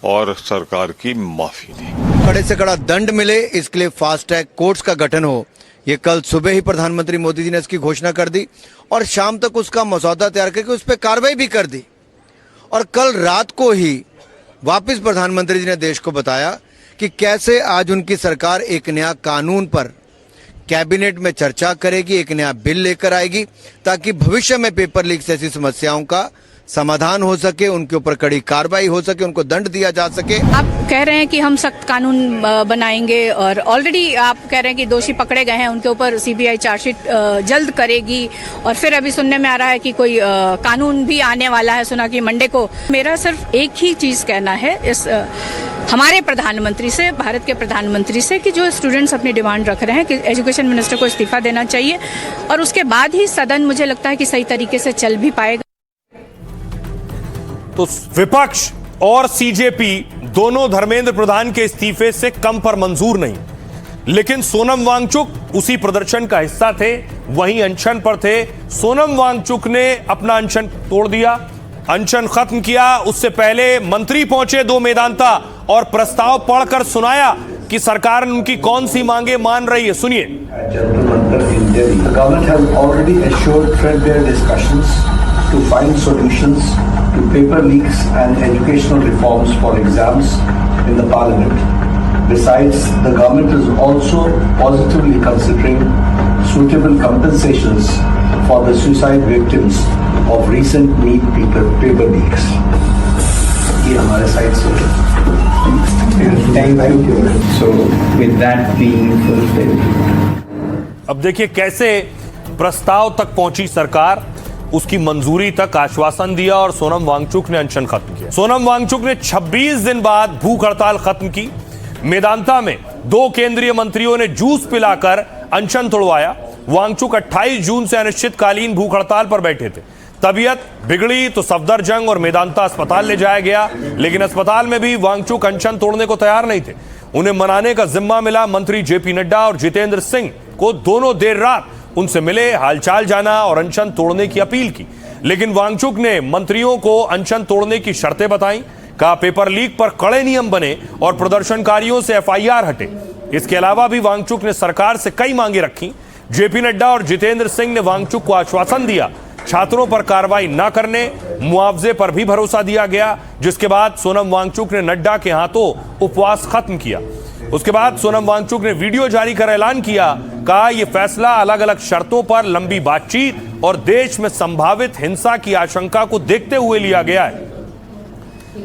और सरकार की माफी नहीं, कड़े से कड़ा दंड मिले, इसके लिए फास्ट ट्रैक कोर्ट्स का गठन हो। ये कल सुबह ही प्रधानमंत्री मोदी जी ने इसकी घोषणा कर दी और शाम तक उसका मसौदा तैयार करके उस पर कार्रवाई भी कर दी। और कल रात को ही वापस प्रधानमंत्री जी ने देश को बताया कि कैसे आज उनकी सरकार एक नया कानून पर कैबिनेट में चर्चा करेगी, एक नया बिल लेकर आएगी ताकि भविष्य में पेपर लीक जैसी समस्याओं का समाधान हो सके, उनके ऊपर कड़ी कार्रवाई हो सके, उनको दंड दिया जा सके। आप कह रहे हैं कि हम सख्त कानून बनाएंगे और ऑलरेडी आप कह रहे हैं कि दोषी पकड़े गए हैं, उनके ऊपर सीबीआई चार्जशीट जल्द करेगी और फिर अभी सुनने में आ रहा है कि कोई कानून भी आने वाला है, सुना कि मंडे को। मेरा सिर्फ एक ही चीज कहना है इस हमारे प्रधानमंत्री से, भारत के प्रधानमंत्री से, कि जो स्टूडेंट्स अपनी डिमांड रख रहे हैं कि एजुकेशन मिनिस्टर को इस्तीफा देना चाहिए और उसके बाद ही सदन मुझे लगता है कि सही तरीके से चल भी पाएगा। तो विपक्ष और सीजेपी दोनों धर्मेंद्र प्रधान के इस्तीफे से कम पर मंजूर नहीं। लेकिन सोनम वांगचुक उसी प्रदर्शन का हिस्सा थे, वहीं अनशन पर थे। सोनम वांगचुक ने अपना अनशन तोड़ दिया, अनशन खत्म किया। उससे पहले मंत्री पहुंचे 2 मेदांता और प्रस्ताव पढ़कर सुनाया कि सरकार उनकी कौन सी मांगे मान रही है। सुनिए। Government has already assured threadbare discussions to find solutions to paper leaks and educational reforms for exams in the parliament. Besides, the government is also positively considering suitable compensations for the suicide victims of recent NEET paper leaks. ये हमारे side से Thank you. So, with that being fulfilled. अब देखिए कैसे प्रस्ताव तक पहुंची सरकार, उसकी मंजूरी तक आश्वासन दिया और सोनम वांगचुक ने अनशन खत्म किया। सोनम वांगचुक ने 26 दिन बाद भूख हड़ताल खत्म की। मेदांता में 2 केंद्रीय मंत्रियों ने जूस पिलाकर अनशन तोड़वाया। वांगचुक 28 जून से अनिश्चितकालीन भूख हड़ताल पर बैठे थे। तबीयत बिगड़ी तो सफदरजंग और मेदांता अस्पताल ले जाया गया, लेकिन अस्पताल में भी वांगचुक अनशन तोड़ने को तैयार नहीं थे। उन्हें मनाने का जिम्मा मिला मंत्री जेपी नड्डा और जितेंद्र सिंह को। दोनों देर रात उनसे मिले, हालचाल जाना और अनशन तोड़ने की अपील की, लेकिन वांगचुक ने मंत्रियों को अनशन तोड़ने की शर्तें बताई। कहा पेपर लीक पर कड़े नियम बने और प्रदर्शनकारियों से एफआईआर हटे। इसके अलावा भी वांगचुक ने सरकार से कई मांगे रखी। जेपी नड्डा और जितेंद्र सिंह ने वांगचुक को आश्वासन दिया छात्रों पर कार्रवाई न करने, मुआवजे पर भी भरोसा दिया गया, जिसके बाद सोनम वांगचुक ने नड्डा के हाथों उपवास खत्म किया। उसके बाद सोनम वांगचुक ने वीडियो जारी कर ऐलान किया, कहा यह फैसला अलग अलग शर्तों पर लंबी बातचीत और देश में संभावित हिंसा की आशंका को देखते हुए लिया गया है।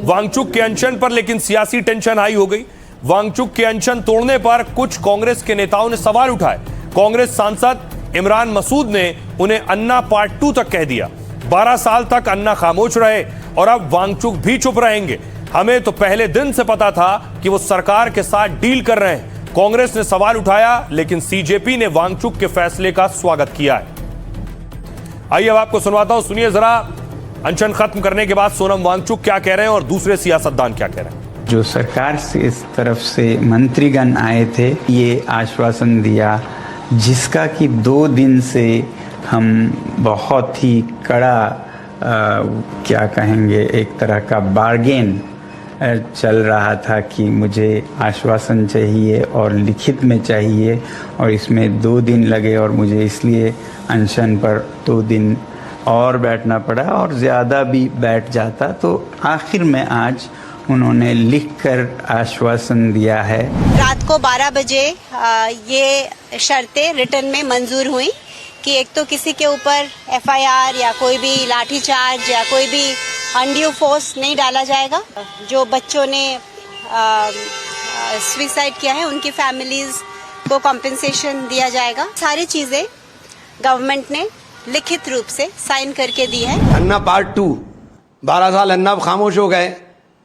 वांगचुक के अनशन पर लेकिन सियासी टेंशन हाई हो गई। वांगचुक के अनशन तोड़ने पर कुछ कांग्रेस के नेताओं ने सवाल उठाए। कांग्रेस सांसद इमरान मसूद ने उन्हें अन्ना पार्ट 2 तक कह दिया। 12 साल तक अन्ना खामोश रहे और अब वांगचुक भी चुप रहेंगे। हमें तो पहले दिन से पता था कि वो सरकार के साथ डील कर रहे हैं। कांग्रेस ने सवाल उठाया, लेकिन सीजेपी ने वांगचुक के फैसले का स्वागत किया है। आइए अब आपको सुनवाता हूं, सुनिए जरा अनशन खत्म करने के बाद सोनम वांगचुक क्या कह रहे हैं और दूसरे सियासतदान क्या कह रहे हैं। जो सरकार से इस तरफ से मंत्रीगण आए थे, ये आश्वासन दिया जिसका कि 2 दिन से हम बहुत ही कड़ा क्या कहेंगे, एक तरह का बार्गेन चल रहा था कि मुझे आश्वासन चाहिए और लिखित में चाहिए, और इसमें 2 दिन लगे और मुझे इसलिए अनशन पर 2 दिन और बैठना पड़ा, और ज़्यादा भी बैठ जाता तो आखिर में आज उन्होंने लिखकर आश्वासन दिया है। रात को 12 बजे ये शर्तें रिटर्न में मंजूर हुई कि एक तो किसी के ऊपर एफआईआर या कोई भी लाठीचार्ज या कोई भी अनड्यू फोर्स नहीं डाला जाएगा। जो बच्चों ने सुसाइड किया है उनकी फैमिलीज को कॉम्पेंसेशन दिया जाएगा। सारी चीजें गवर्नमेंट ने लिखित रूप से साइन करके दी है। अन्ना पार्ट 2, 12 साल अन्ना खामोश हो गए,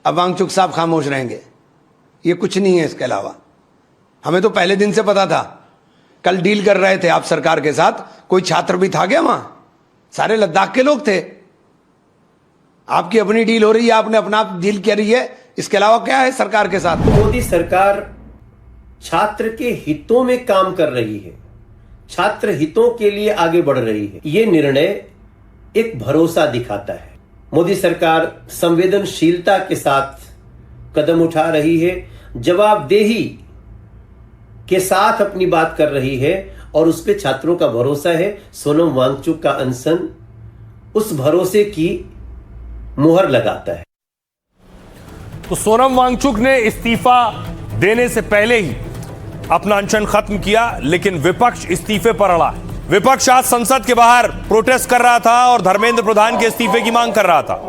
अब वांगचुक साहब खामोश रहेंगे। ये कुछ नहीं है इसके अलावा। हमें तो पहले दिन से पता था। कल डील कर रहे थे आप सरकार के साथ, कोई छात्र भी था क्या वहां? सारे लद्दाख के लोग थे। आपकी अपनी डील हो रही है, आपने अपना डील कर रही है, इसके अलावा क्या है सरकार के साथ? मोदी सरकार छात्र के हितों में काम कर रही है, छात्र हितों के लिए आगे बढ़ रही है। ये निर्णय एक भरोसा दिखाता है। मोदी सरकार संवेदनशीलता के साथ कदम उठा रही है, जवाबदेही के साथ अपनी बात कर रही है, और उस पे छात्रों का भरोसा है। सोनम वांगचुक का अनशन उस भरोसे की मुहर लगाता है। तो सोनम वांगचुक ने इस्तीफा देने से पहले ही अपना अनशन खत्म किया, लेकिन विपक्ष इस्तीफे पर अड़ा है। विपक्ष आज संसद के बाहर प्रोटेस्ट कर रहा था और धर्मेंद्र प्रधान के इस्तीफे की मांग कर रहा था।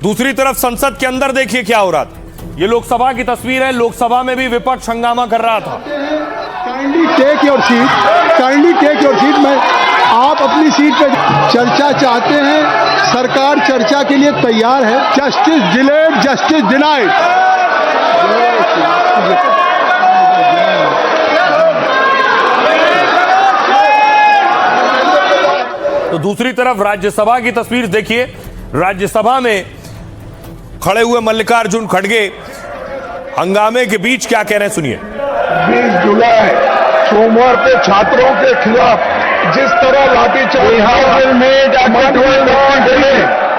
दूसरी तरफ संसद के अंदर देखिए क्या हो रहा था। ये लोकसभा की तस्वीर है। लोकसभा में भी विपक्ष हंगामा कर रहा था। Kindly take your seat. मैं आप अपनी सीट पे चर्चा चाहते हैं, सरकार चर्चा के लिए तैयार है। Justice delayed, justice denied. तो दूसरी तरफ राज्यसभा की तस्वीर देखिए। राज्यसभा में खड़े हुए मल्लिकार्जुन खड़गे हंगामे के बीच क्या कह रहे हैं, सुनिए। 20 जुलाई सोमवार को छात्रों के खिलाफ जिस तरह लाठीचार्ज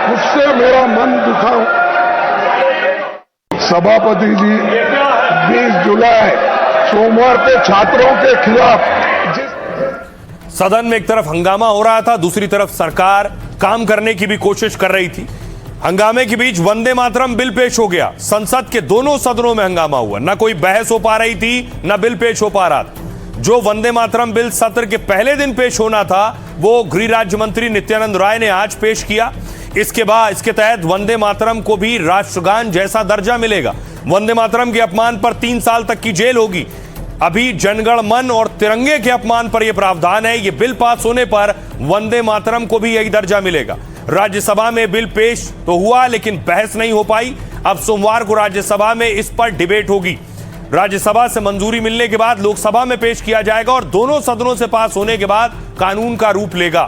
उससे मेरा मन दुखा। सभापति जी, 20 जुलाई सोमवार को छात्रों के खिलाफ सदन में एक तरफ हंगामा हो रहा था, दूसरी तरफ सरकार काम करने की भी कोशिश कर रही थी। हंगामे के बीच वंदे मातरम बिल पेश हो गया। संसद के दोनों सदनों में हंगामा हुआ, ना कोई बहस हो पा रही थी, ना बिल पेश हो पा रहा था। जो वंदे मातरम बिल सत्र के पहले दिन पेश होना था, वो गृह राज्य मंत्री नित्यानंद राय ने आज पेश किया। इसके तहत वंदे मातरम को भी राष्ट्रगान जैसा दर्जा मिलेगा। वंदे मातरम के अपमान पर 3 साल तक की जेल होगी। अभी जनगण मन और तिरंगे के अपमान पर यह प्रावधान है। यह बिल पास होने पर वंदे मातरम को भी यही दर्जा मिलेगा। राज्यसभा में बिल पेश तो हुआ, लेकिन बहस नहीं हो पाई। अब सोमवार को राज्यसभा में इस पर डिबेट होगी। राज्यसभा से मंजूरी मिलने के बाद लोकसभा में पेश किया जाएगा और दोनों सदनों से पास होने के बाद कानून का रूप लेगा।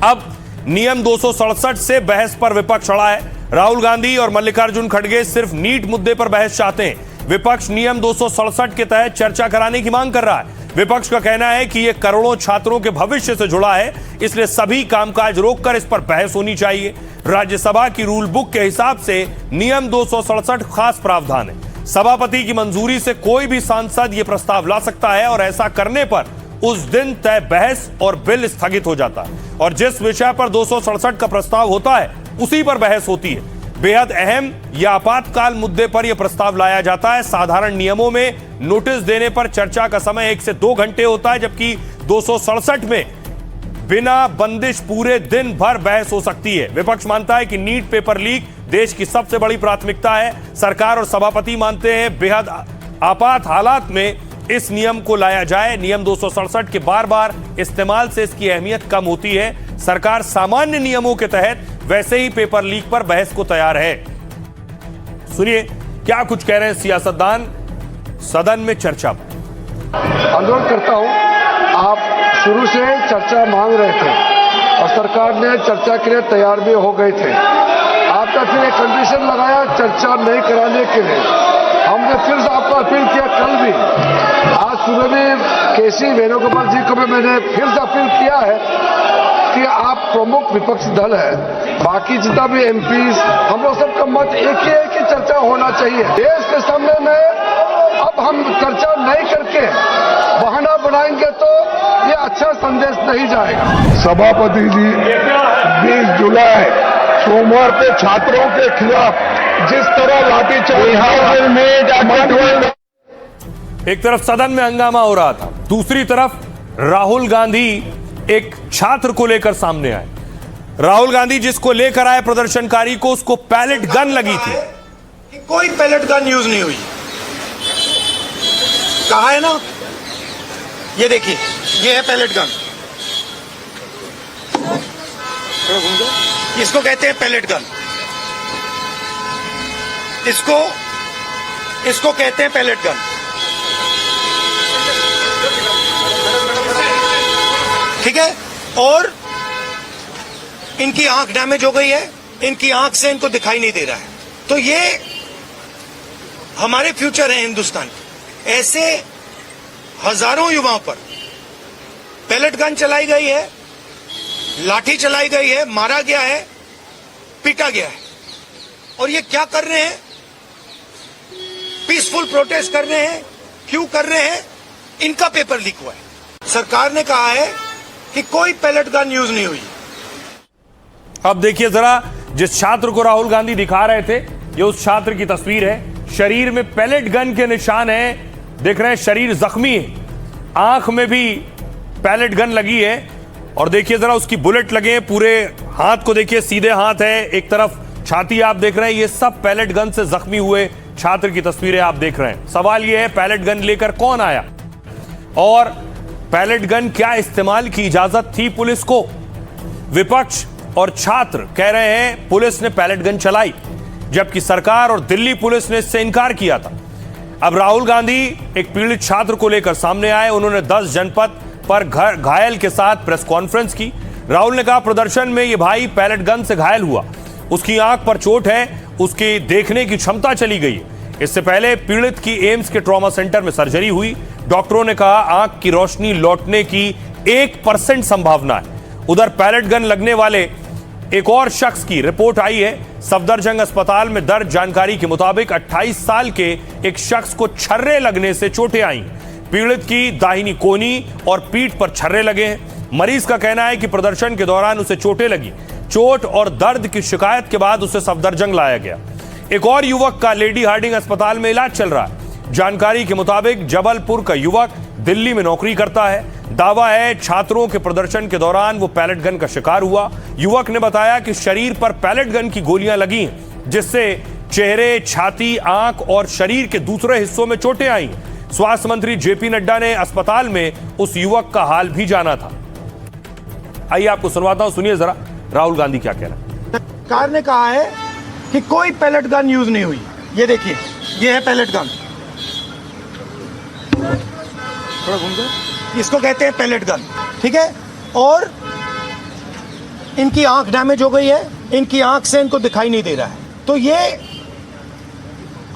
अब नियम 267 से बहस पर विपक्ष अड़ा है। राहुल गांधी और मल्लिकार्जुन खड़गे सिर्फ नीट मुद्दे पर बहस चाहते हैं। विपक्ष नियम 267 के तहत चर्चा कराने की मांग कर रहा है। विपक्ष का कहना है कि यह करोड़ों छात्रों के भविष्य से जुड़ा है, इसलिए सभी कामकाज रोककर इस पर बहस होनी चाहिए। राज्यसभा की रूल बुक के हिसाब से नियम 267 खास प्रावधान है। सभापति की मंजूरी से कोई भी सांसद यह प्रस्ताव ला सकता है और ऐसा करने पर उस दिन तय बहस और बिल स्थगित हो जाता है और जिस विषय पर 267 का प्रस्ताव होता है उसी पर बहस होती है। बेहद अहम या आपातकाल मुद्दे पर यह प्रस्ताव लाया जाता है। साधारण नियमों में नोटिस देने पर चर्चा का समय 1 से 2 घंटे होता है, जबकि 267 में बिना बंदिश पूरे दिन भर बहस हो सकती है। विपक्ष मानता है कि नीट पेपर लीक देश की सबसे बड़ी प्राथमिकता है। सरकार और सभापति मानते हैं बेहद आपात हालात में इस नियम को लाया जाए। नियम 267 के बार बार इस्तेमाल से इसकी अहमियत कम होती है। सरकार सामान्य नियमों के तहत वैसे ही पेपर लीक पर बहस को तैयार है। सुनिए क्या कुछ कह रहे हैं सियासतदान सदन में चर्चा पर। अनुरोध करता हूं, आप शुरू से चर्चा मांग रहे थे और सरकार ने चर्चा के लिए तैयार भी हो गए थे। आपने फिर एक कंडीशन लगाया चर्चा नहीं कराने के लिए। हमने फिर से आपको अपील किया, कल भी, आज सुबह भी केसी वेणुगोपाल जी को भी मैंने फिर से अपील किया है कि आप प्रमुख विपक्षी दल है, बाकी जितना भी एमपीज, हम लोग सबका मत एक ही है कि चर्चा होना चाहिए। देश के सामने में अब हम चर्चा नहीं करके बहाना बनाएंगे तो ये अच्छा संदेश नहीं जाएगा। सभापति जी, 20 जुलाई सोमवार को छात्रों के खिलाफ जिस तरह लाठीचार्ज, एक तरफ सदन में हंगामा हो रहा था, दूसरी तरफ राहुल गांधी एक छात्र को लेकर सामने आए। राहुल गांधी जिसको लेकर आए प्रदर्शनकारी को, उसको पैलेट गन लगी थी। कोई पैलेट गन यूज नहीं हुई, कहा है ना, ये देखिए, ये है पैलेट गन, इसको कहते हैं पैलेट गन, इसको कहते हैं पैलेट गन। ठीक है, और इनकी आंख डैमेज हो गई है, इनकी आंख से इनको दिखाई नहीं दे रहा है। तो ये हमारे फ्यूचर है हिंदुस्तान। ऐसे हजारों युवाओं पर पैलेट गन चलाई गई है, लाठी चलाई गई है, मारा गया है, पीटा गया है। और ये क्या कर रहे हैं? पीसफुल प्रोटेस्ट कर रहे हैं। क्यों कर रहे हैं? इनका पेपर लीक हुआ है। सरकार ने कहा है कि कोई पैलेट गन यूज नहीं हुई। अब देखिए जरा, जिस छात्र को राहुल गांधी दिखा रहे थे, ये उस छात्र की तस्वीर है। शरीर में पैलेट गन के निशान हैं, देख रहे हैं, शरीर जख्मी है, आंख में भी पैलेट गन लगी है। और देखिए जरा, उसकी बुलेट लगे हैं पूरे हाथ को, देखिए सीधे हाथ है, एक तरफ छाती आप देख रहे हैं, ये सब पैलेट गन से जख्मी हुए छात्र की तस्वीरें आप देख रहे हैं। सवाल यह है, पैलेट गन लेकर कौन आया? और पैलेट गन क्या इस्तेमाल की इजाजत थी पुलिस को? विपक्ष और छात्र कह रहे हैं पुलिस ने पैलेट गन चलाई, जबकि सरकार और दिल्ली पुलिस ने इससे इनकार किया था। अब राहुल गांधी एक पीड़ित छात्र को लेकर सामने आए। उन्होंने 10 जनपद पर घायल के साथ प्रेस कॉन्फ्रेंस की। राहुल ने कहा प्रदर्शन में ये भाई पैलेट गन से घायल हुआ, उसकी आंख पर चोट है, उसकी देखने की क्षमता चली गई है। इससे पहले पीड़ित की एम्स के ट्रॉमा सेंटर में सर्जरी हुई। डॉक्टरों ने कहा आंख की रोशनी लौटने की 1% संभावना है। उधर पैलेट गन लगने वाले एक और शख्स की रिपोर्ट आई है। सफदरजंग अस्पताल में दर्ज जानकारी के मुताबिक 28 साल के एक शख्स को छर्रे लगने से चोटें आई। पीड़ित की दाहिनी कोहनी और पीठ पर छर्रे लगे हैं। मरीज का कहना है कि प्रदर्शन के दौरान उसे चोटें लगी। चोट और दर्द की शिकायत के बाद उसे सफदरजंग लाया गया। एक और युवक का लेडी हार्डिंग अस्पताल में इलाज चल रहा है। जानकारी के मुताबिक जबलपुर का युवक दिल्ली में नौकरी करता है। दावा है छात्रों के प्रदर्शन के दौरान वो पैलेट गन का शिकार हुआ। युवक ने बताया कि शरीर पर पैलेट गन की गोलियां लगी, जिससे चेहरे, छाती, आंख और शरीर के दूसरे हिस्सों में चोटें आई। स्वास्थ्य मंत्री जेपी नड्डा ने अस्पताल में उस युवक का हाल भी जाना था। आइए आपको सुनवाता हूं, सुनिए जरा राहुल गांधी क्या कह रहे हैं। सरकार ने कहा है कि कोई पैलेट गन यूज नहीं हुई। ये देखिए, ये है पैलेट गन, थोड़ा घूम जाए, इसको कहते हैं पैलेट गन, ठीक है। और इनकी आंख डैमेज हो गई है, इनकी आंख से इनको दिखाई नहीं दे रहा है। तो ये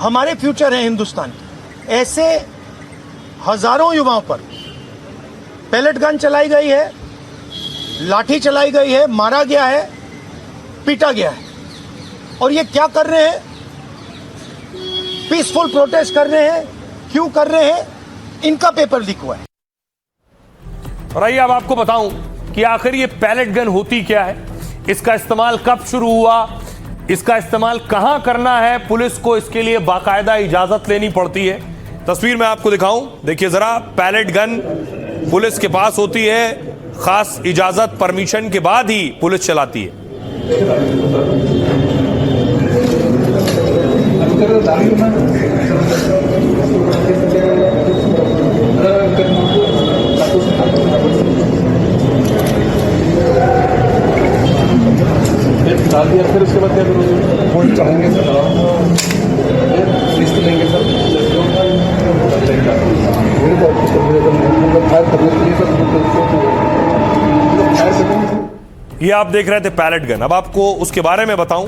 हमारे फ्यूचर है हिंदुस्तान के। ऐसे हजारों युवाओं पर पैलेट गन चलाई गई है, लाठी चलाई गई है, मारा गया है, पीटा गया है। और ये क्या कर रहे हैं? पीसफुल प्रोटेस्ट कर रहे हैं। क्यों कर रहे हैं? इनका पेपर लीक हुआ है। और आइए अब आपको बताऊं कि आखिर ये पैलेट गन होती क्या है, इसका इस्तेमाल कब शुरू हुआ, इसका इस्तेमाल कहां करना है। पुलिस को इसके लिए बाकायदा इजाजत लेनी पड़ती है। तस्वीर में आपको दिखाऊं, देखिए जरा, पैलेट गन पुलिस के पास होती है, खास इजाजत परमिशन के बाद ही पुलिस चलाती है। फिर उसके बाद क्या करोगे? वोट चाहेंगे सर, लिस्ट लेंगे सर, ये आप देख रहे थे पैलेट गन। अब आपको उसके बारे में बताऊं।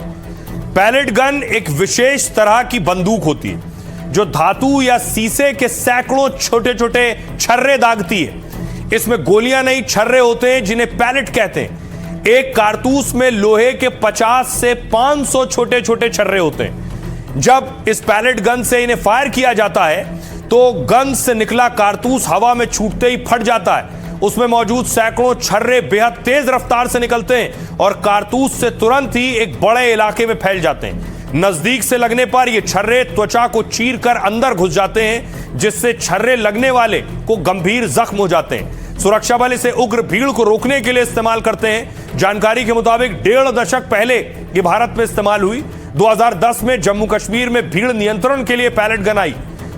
पैलेट गन एक विशेष तरह की बंदूक होती है जो धातु या शीशे के सैकड़ों छोटे छोटे छर्रे दागती है। इसमें गोलियां नहीं, छर्रे होते हैं जिन्हें पैलेट कहते हैं। एक कारतूस में लोहे के 50 से 500 छोटे छोटे छर्रे होते हैं। जब इस पैलेट गन से इन्हें फायर किया जाता है तो गन से निकला कारतूस हवा में छूटते ही फट जाता है। उसमें मौजूद सैकड़ों छर्रे बेहद तेज रफ्तार से निकलते हैं और कारतूस से तुरंत ही एक बड़े इलाके में फैल जाते हैं। नजदीक से लगने पर ये छर्रे त्वचा को चीरकर अंदर घुस जाते हैं, जिससे छर्रे लगने वाले को गंभीर जख्म हो जाते हैं। सुरक्षा बल इसे उग्र भीड़ को रोकने के लिए इस्तेमाल करते हैं। जानकारी के मुताबिक 1.5 दशक पहले ये भारत में इस्तेमाल हुई। 2010 में जम्मू कश्मीर में भीड़ नियंत्रण के लिए पैलेट गन आई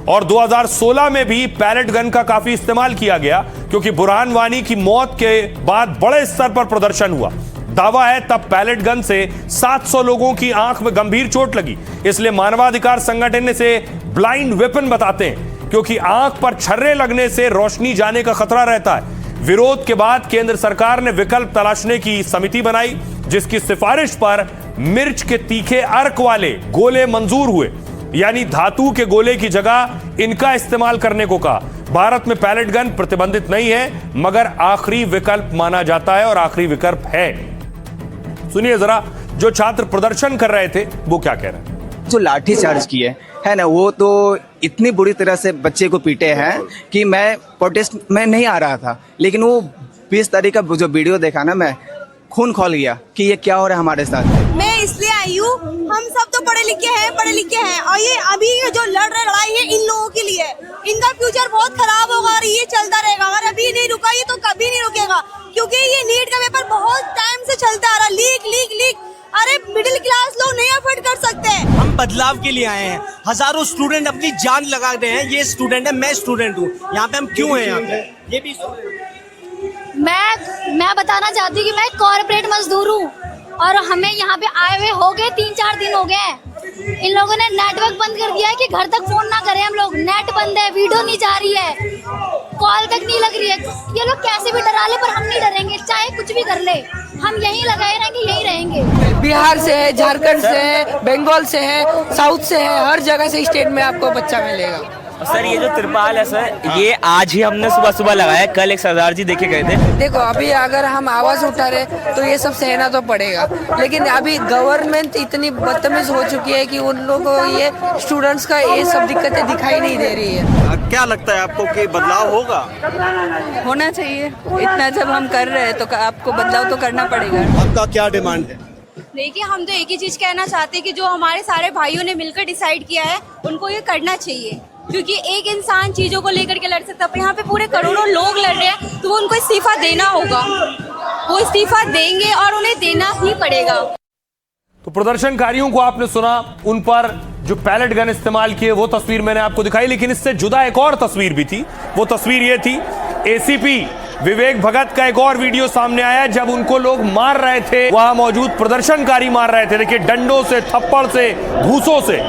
और 2016 में भी पैलेट गन का काफी इस्तेमाल किया गया, क्योंकि बुरहान वानी की मौत के बाद बड़े स्तर पर प्रदर्शन हुआ। दावा है तब पैलेट गन से 700 लोगों की आंख में गंभीर चोट लगी। इसलिए मानवाधिकार संगठन इसे ब्लाइंड वेपन बताते हैं, क्योंकि आंख पर छर्रे लगने से रोशनी जाने का खतरा रहता है। विरोध के बाद केंद्र सरकार ने विकल्प तलाशने की समिति बनाई, जिसकी सिफारिश पर मिर्च के तीखे अर्क वाले गोले मंजूर हुए, यानी धातु के गोले की जगह इनका इस्तेमाल करने को कहा। भारत में पैलेट गन प्रतिबंधित नहीं है, मगर आखिरी विकल्प माना जाता है और आखिरी विकल्प है। सुनिए जरा, जो छात्र प्रदर्शन कर रहे थे वो क्या कह रहे हैं। जो लाठी चार्ज किए है ना, वो तो इतनी बुरी तरह से बच्चे को पीटे हैं कि मैं प्रोटेस्ट में नहीं आ रहा था, लेकिन वो 20 तारीख का जो वीडियो देखा ना, मैं खून खोल गया कि ये क्या हो रहा है हमारे साथ। मैं इसलिए आई हूँ, हम सब तो पढ़े लिखे हैं और ये अभी जो लड़ रहे लड़ाई है इन लोगों के लिए। इनका फ्यूचर बहुत खराब होगा और ये चलता रहेगा। और अभी नहीं रुका ये तो कभी नहीं रुकेगा, क्योंकि ये नीट का पेपर बहुत टाइम से चलता आ रहा। लीक लीक लीक, अरे मिडिल क्लास लोग नहीं अफोर्ड कर सकते। हम बदलाव के लिए आए हैं। हजारों स्टूडेंट अपनी जान लगा रहे हैं। ये स्टूडेंट है, मैं स्टूडेंट हूँ। यहाँ पे हम क्यों हैं? यहाँ पे ये भी मैं बताना चाहती हूँ कि मैं कॉर्पोरेट मजदूर हूँ और हमें यहाँ पे आए हुए हो गए 3-4 दिन हो गए हैं। इन लोगों ने नेटवर्क बंद कर दिया है कि घर तक फोन ना करें हम लोग। नेट बंद है, वीडियो नहीं जा रही है, कॉल तक नहीं लग रही है। ये लोग कैसे भी डरा ले, पर हम नहीं डरेंगे, चाहे कुछ भी कर ले। हम यहीं लगाए रहेंगे, यहीं रहेंगे। बिहार से है, झारखंड से है, बंगाल से है, साउथ से है, हर जगह से स्टेट में आपको बच्चा मिलेगा। सर ये जो तिरपाल है सर, ये आज ही हमने सुबह सुबह लगाया। कल एक सरदार जी देखे गए थे। देखो अभी अगर हम आवाज उठा रहे तो ये सब सहना तो पड़ेगा, लेकिन अभी गवर्नमेंट इतनी बदतमीज हो चुकी है कि उन लोगों को ये स्टूडेंट्स का ये सब दिक्कतें दिखाई नहीं दे रही है। क्या लगता है आपको कि बदलाव होगा? होना चाहिए। इतना जब हम कर रहे हैं तो आपको बदलाव तो करना पड़ेगा। आपका क्या डिमांड है? देखिए, हम तो एक ही चीज कहना चाहते हैं कि जो हमारे सारे भाइयों ने मिलकर डिसाइड किया है उनको ये करना चाहिए, क्योंकि एक इंसान चीजों को लेकर के लड़ सकता है, पर यहाँ पे पूरे करोड़ों लोग लड़ रहे हैं, तो वो उनको इस्तीफा देना होगा। वो इस्तीफा देंगे और उन्हें देना ही पड़ेगा। तो प्रदर्शनकारियों को आपने सुना, उन पर जो पैलेट गन इस्तेमाल किए वो तस्वीर मैंने आपको दिखाई, लेकिन इससे जुदा एक और तस्वीर भी थी। वो तस्वीर ये थी, एसीपी विवेक भगत का एक और वीडियो सामने आया जब उनको लोग मार रहे थे, वहां मौजूद प्रदर्शनकारी मार रहे थे। देखिए, डंडों से, थप्पड़ से, घूसों से।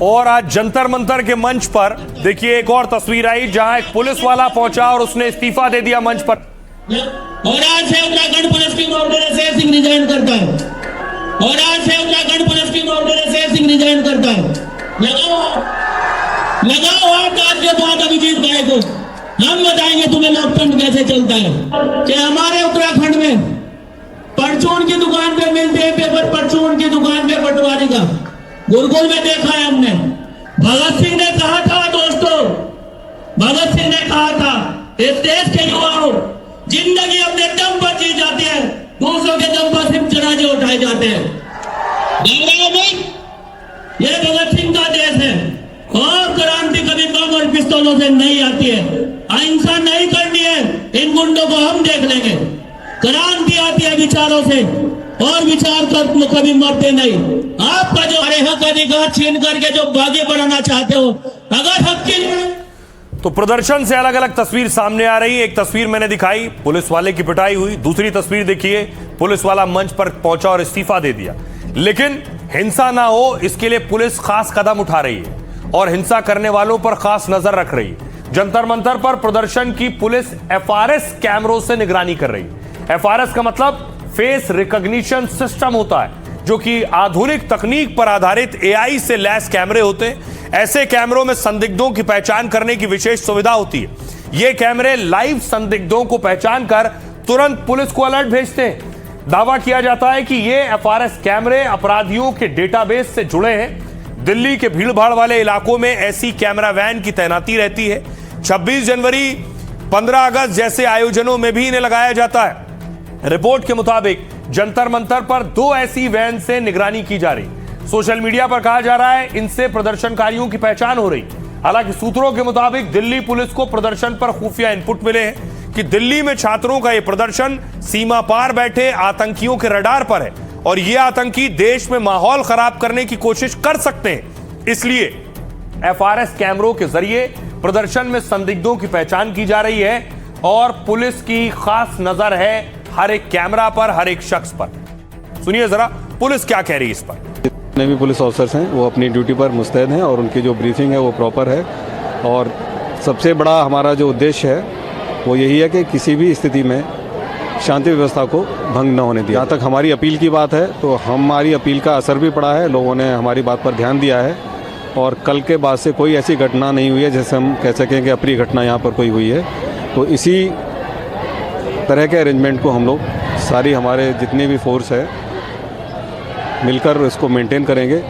और आज जंतर मंतर के मंच पर देखिए एक और तस्वीर आई जहां एक पुलिस वाला पहुंचा और उसने इस्तीफा दे दिया मंच पर। और आज से उत्तराखंड पुलिस की नौकरी से सिंह रिजाइन करता है। और आज से उत्तराखंड पुलिस की नौकरी से सिंह रिजाइन करता है। लगाओ हाथ आपके बाद अभिजीत भाई को, हम बताएंगे तुम्हें लोकतंत्र कैसे चलता है। कि हमारे उत्तराखंड में परचून की दुकान पे मिलते हैं पेपर, परचून की दुकान पे पटवारी का गुरुकुल में देखा है हमने। भगत सिंह ने कहा था दोस्तों, भगत सिंह ने कहा था, इस देश के युवाओं, जिंदगी अपने दम पर जी जाती है, दूसरों के दम पर सिर्फ जनाजे उठाए जाते हैं। ये भगत सिंह का देश है और क्रांति कभी बम और पिस्तौलों से नहीं आती है। अहिंसा नहीं करनी है, इन गुंडों को हम देख लेंगे। क्रांति आती है विचारों से और विचार कर कभी मरते नहीं। आपका जो हरे हक अधिकार छीन करके जो आगे बढ़ाना चाहते हो, अगर हक की तो प्रदर्शन से अलग अलग तस्वीर सामने आ रही है। एक तस्वीर मैंने दिखाई, पुलिस वाले की पिटाई हुई। दूसरी तस्वीर देखिए, पुलिस वाला मंच पर पहुंचा और इस्तीफा दे दिया। लेकिन हिंसा ना हो इसके लिए पुलिस खास कदम उठा रही है और हिंसा करने वालों पर खास नजर रख रही है। जंतर मंतर पर प्रदर्शन की पुलिस एफआरएस कैमरों से निगरानी कर रही है। एफआरएस का मतलब फेस रिकॉग्निशन सिस्टम होता है, जो कि आधुनिक तकनीक पर आधारित एआई से लैस कैमरे होते हैं। ऐसे कैमरों में संदिग्धों की पहचान करने की विशेष सुविधा होती है। ये कैमरे लाइव संदिग्धों को पहचान कर तुरंत पुलिस को अलर्ट भेजते हैं। दावा किया जाता है कि ये एफआरएस कैमरे अपराधियों के डेटाबेस से जुड़े हैं। दिल्ली के भीड़भाड़ वाले इलाकों में ऐसी कैमरा वैन की तैनाती रहती है। 26 जनवरी, 15 अगस्त जैसे आयोजनों में भी इन्हें लगाया जाता है। रिपोर्ट के मुताबिक जंतर मंतर पर 2 ऐसी वैन से निगरानी की जा रही। सोशल मीडिया पर कहा जा रहा है इनसे प्रदर्शनकारियों की पहचान हो रही। हालांकि सूत्रों के मुताबिक दिल्ली पुलिस को प्रदर्शन पर खुफिया इनपुट मिले हैं कि दिल्ली में छात्रों का यह प्रदर्शन सीमा पार बैठे आतंकियों के रडार पर है और ये आतंकी देश में माहौल खराब करने की कोशिश कर सकते हैं। इसलिए एफआरएस कैमरों के जरिए प्रदर्शन में संदिग्धों की पहचान की जा रही है और पुलिस की खास नजर है हर एक कैमरा पर, हर एक शख्स पर। सुनिए जरा पुलिस क्या कह रही है इस पर। जितने भी पुलिस ऑफिसर्स हैं वो अपनी ड्यूटी पर मुस्तैद हैं और उनकी जो ब्रीफिंग है वो प्रॉपर है। और सबसे बड़ा हमारा जो उद्देश्य है वो यही है कि किसी भी स्थिति में शांति व्यवस्था को भंग न होने दिया। जहाँ तक हमारी अपील की बात है तो हमारी अपील का असर भी पड़ा है, लोगों ने हमारी बात पर ध्यान दिया है और कल के बाद से कोई ऐसी घटना नहीं हुई है जैसे हम कह सकें कि अप्रिय घटना यहाँ पर कोई हुई है। तो इसी तरह के अरेंजमेंट को हम लोग सारी हमारे जितनी भी फोर्स है मिलकर इसको मेंटेन करेंगे।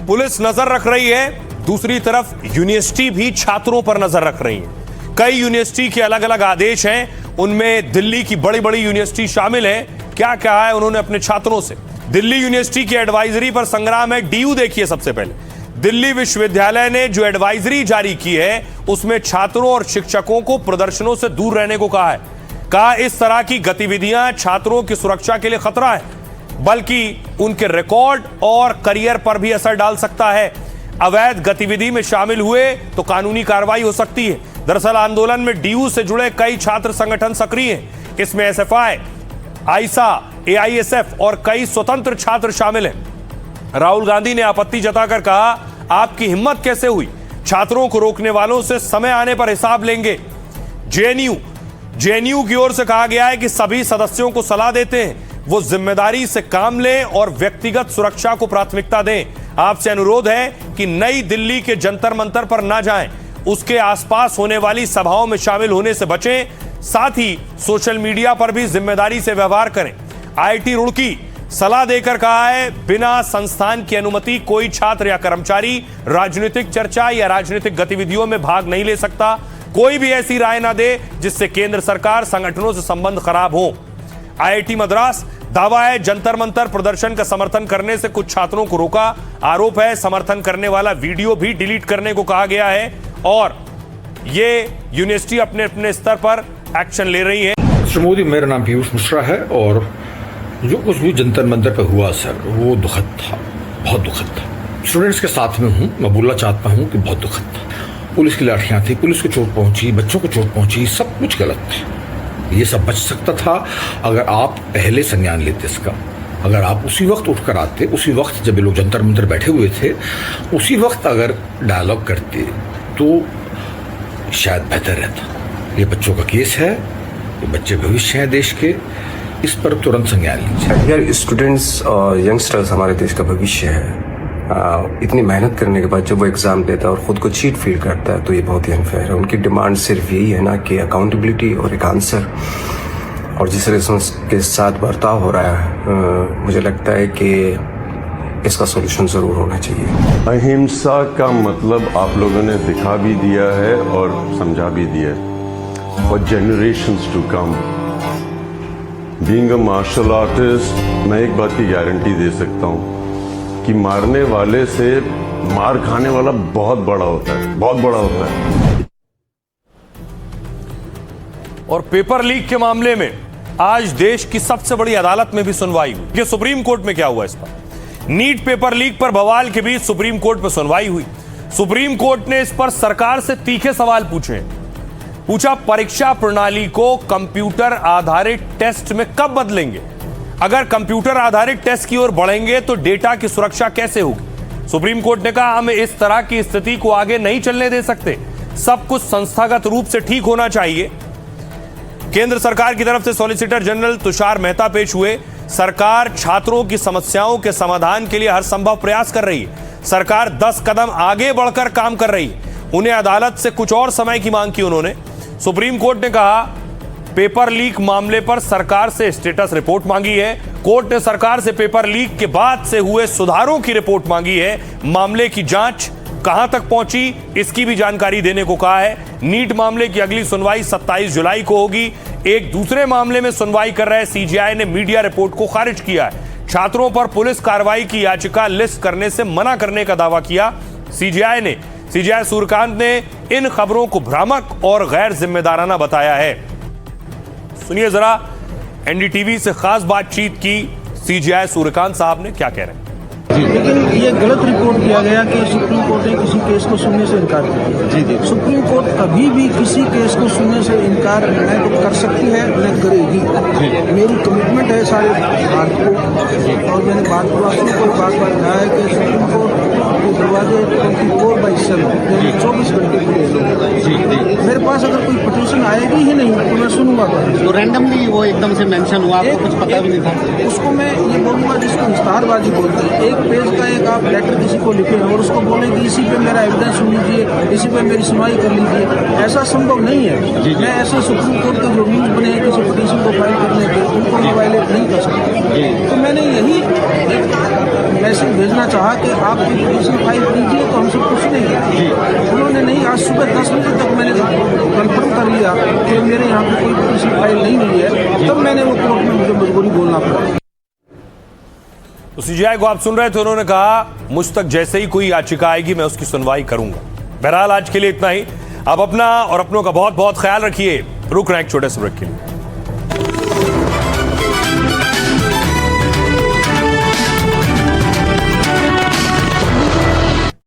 पुलिस नजर रख रही है, दूसरी तरफ यूनिवर्सिटी भी छात्रों पर नजर रख रही है। कई यूनिवर्सिटी के अलग अलग आदेश हैं, उनमें दिल्ली की बड़ी बड़ी यूनिवर्सिटी शामिल है। क्या कहा है उन्होंने अपने छात्रों से? दिल्ली यूनिवर्सिटी की एडवाइजरी पर संग्राम है। डीयू देखिए। सबसे पहले दिल्ली विश्वविद्यालय ने जो एडवाइजरी जारी की है उसमें छात्रों और शिक्षकों को प्रदर्शनों से दूर रहने को कहा है। कहा इस तरह की गतिविधियां छात्रों की सुरक्षा के लिए खतरा है, बल्कि उनके रिकॉर्ड और करियर पर भी असर डाल सकता है। अवैध गतिविधि में शामिल हुए तो कानूनी कार्रवाई हो सकती है। दरअसल आंदोलन में डीयू से जुड़े कई छात्र संगठन सक्रिय हैं। इसमें एसएफआई, आईसा, एआईएसएफ और कई स्वतंत्र छात्र शामिल हैं। राहुल गांधी ने आपत्ति जताकर कहा, आपकी हिम्मत कैसे हुई? छात्रों को रोकने वालों से समय आने पर हिसाब लेंगे। जेएनयू की ओर से कहा गया है कि सभी सदस्यों को सलाह देते हैं वो जिम्मेदारी से काम लें और व्यक्तिगत सुरक्षा को प्राथमिकता दें। आपसे अनुरोध है कि नई दिल्ली के जंतर मंतर पर ना जाएं, उसके आसपास होने वाली सभाओं में शामिल होने से बचें, साथ ही सोशल मीडिया पर भी जिम्मेदारी से व्यवहार करें। आईआईटी रुड़की सलाह देकर कहा है, बिना संस्थान की अनुमति कोई छात्र या कर्मचारी राजनीतिक चर्चा या राजनीतिक गतिविधियों में भाग नहीं ले सकता। कोई भी ऐसी राय ना दे जिससे केंद्र सरकार संगठनों से संबंध खराब हो। आईआईटी मद्रास दावा है, जंतर मंतर प्रदर्शन का समर्थन करने से कुछ छात्रों को रोका। आरोप है समर्थन करने वाला वीडियो भी डिलीट करने को कहा गया है और ये यूनिवर्सिटी अपने अपने स्तर पर एक्शन ले रही है। श्री मोदी, मेरा नाम पीयूष मिश्रा है और जो कुछ भी जंतर मंतर पर हुआ सर, वो दुखद था, बहुत दुखद था। स्टूडेंट्स के साथ में हूँ, मैं बोलना चाहता हूँ कि बहुत दुखद था। पुलिस की लाठियाँ थी, पुलिस को चोट पहुंची, बच्चों को चोट पहुंची, सब कुछ गलत था। ये सब बच सकता था अगर आप पहले संज्ञान लेते इसका। अगर आप उसी वक्त उठकर आते, उसी वक्त जब ये लोग जंतर मंतर बैठे हुए थे, उसी वक्त अगर डायलॉग करते तो शायद बेहतर रहता। ये बच्चों का केस है, ये बच्चे भविष्य हैं देश के, इस पर तुरंत संज्ञान लीजिए। यार स्टूडेंट्स और यंगस्टर्स हमारे देश का भविष्य है। इतनी मेहनत करने के बाद जब वो एग्जाम देता है और खुद को चीट फील करता है तो ये बहुत ही अनफेयर है। उनकी डिमांड सिर्फ यही है ना कि अकाउंटेबिलिटी और एक आंसर, और जिस तरह के साथ बर्ताव हो रहा है मुझे लगता है कि इसका सोल्यूशन जरूर होना चाहिए। अहिंसा का मतलब आप लोगों ने दिखा भी दिया है और समझा भी दिया है for generations to come. Being a martial artist, मैं एक बात की गारंटी दे सकता हूँ कि मारने वाले से मार खाने वाला बहुत बड़ा होता है, बहुत बड़ा होता है। और पेपर लीक के मामले में आज देश की सबसे बड़ी अदालत में भी सुनवाई हुई। ये सुप्रीम कोर्ट में क्या हुआ इस पर? नीट पेपर लीक पर बवाल के बीच सुप्रीम कोर्ट में सुनवाई हुई। सुप्रीम कोर्ट ने इस पर सरकार से तीखे सवाल पूछे। पूछा, परीक्षा प्रणाली को कंप्यूटर आधारित टेस्ट में कब बदलेंगे? अगर कंप्यूटर आधारित टेस्ट की ओर बढ़ेंगे तो डेटा की सुरक्षा कैसे होगी? सुप्रीम कोर्ट ने कहा, हम इस तरह की स्थिति को आगे नहीं चलने दे सकते। सब कुछ संस्थागत रूप से ठीक होना चाहिए। केंद्र सरकार की तरफ से सॉलिसिटर जनरल तुषार मेहता पेश हुए। सरकार छात्रों की समस्याओं के समाधान के लिए हर संभव प्रयास कर रही है। सरकार 10 कदम आगे बढ़कर काम कर रही है। उन्हें अदालत से कुछ और समय की मांग की उन्होंने। सुप्रीम कोर्ट ने कहा, पेपर लीक मामले पर सरकार से स्टेटस रिपोर्ट मांगी है। कोर्ट ने सरकार से पेपर लीक के बाद से हुए सुधारों की रिपोर्ट मांगी है। मामले की जांच कहां तक पहुंची इसकी भी जानकारी देने को कहा है। नीट मामले की अगली सुनवाई 27 जुलाई को होगी। एक दूसरे मामले में सुनवाई कर रहे सीजेआई ने मीडिया रिपोर्ट को खारिज किया है। छात्रों पर पुलिस कार्रवाई की याचिका लिस्ट करने से मना करने का दावा किया सीजेआई ने। सीजेआई सूर्यकांत ने इन खबरों को भ्रामक और गैर जिम्मेदाराना बताया है। सुनिए जरा एनडीटीवी से खास बातचीत की सीजेआई सूर्यकांत साहब ने क्या कह रहे हैं। लेकिन ये गलत रिपोर्ट किया गया कि सुप्रीम कोर्ट ने किसी केस को सुनने से इनकार किया। जी। सुप्रीम कोर्ट कभी भी किसी केस को सुनने से इनकार न कर सकती है न करेगी। मेरी कमिटमेंट है सारे भारत को, और मैंने भारतवासियों को बार बार कहा है कि सुप्रीम कोर्ट के दरवाजे 24/7 24 घंटे खुले। मेरे पास अगर कोई पिटीशन आएगी ही नहीं तो मैं सुनूंगा। तो रैंडमली वो एकदम से मेंशन हुआ, आपको कुछ पता भी नहीं था? उसको मैं ये बोलूंगा जिसको विस्तारबाजी बोलते हैं। एक पेज का एक आप लेटर किसी को लिखे और उसको बोले कि इसी पे मेरा एविडेंस सुन लीजिए, इसी पे मेरी सुनवाई कर लीजिए, ऐसा संभव नहीं है। मैं ऐसे सुप्रीम कोर्ट के जो रूल्स बने हैं किसी पिटीशन को फाइल करने के, उनको ये वायलेट नहीं कर सकते। तो मैंने यही मैसेज भेजना चाहा कि आप पिटीशन फाइल कीजिए तो हम सब कुछ नहीं। उन्होंने नहीं, आज सुबह 10 बजे तक मैंने कंफर्म कर लिया कि मेरे यहाँ पे कोई पिटीशन फाइल नहीं हुई है, तब मैंने वो कोर्ट में मुझे मजबूरी बोलना पड़ा। तो सीजीआई को आप सुन रहे थे, उन्होंने कहा मुझ तक जैसे ही कोई याचिका आएगी मैं उसकी सुनवाई करूंगा। बहरहाल आज के लिए इतना ही। आप अपना और अपनों का बहुत बहुत ख्याल रखिए। रुक रहे हैं एक छोटे से ब्रेक के लिए।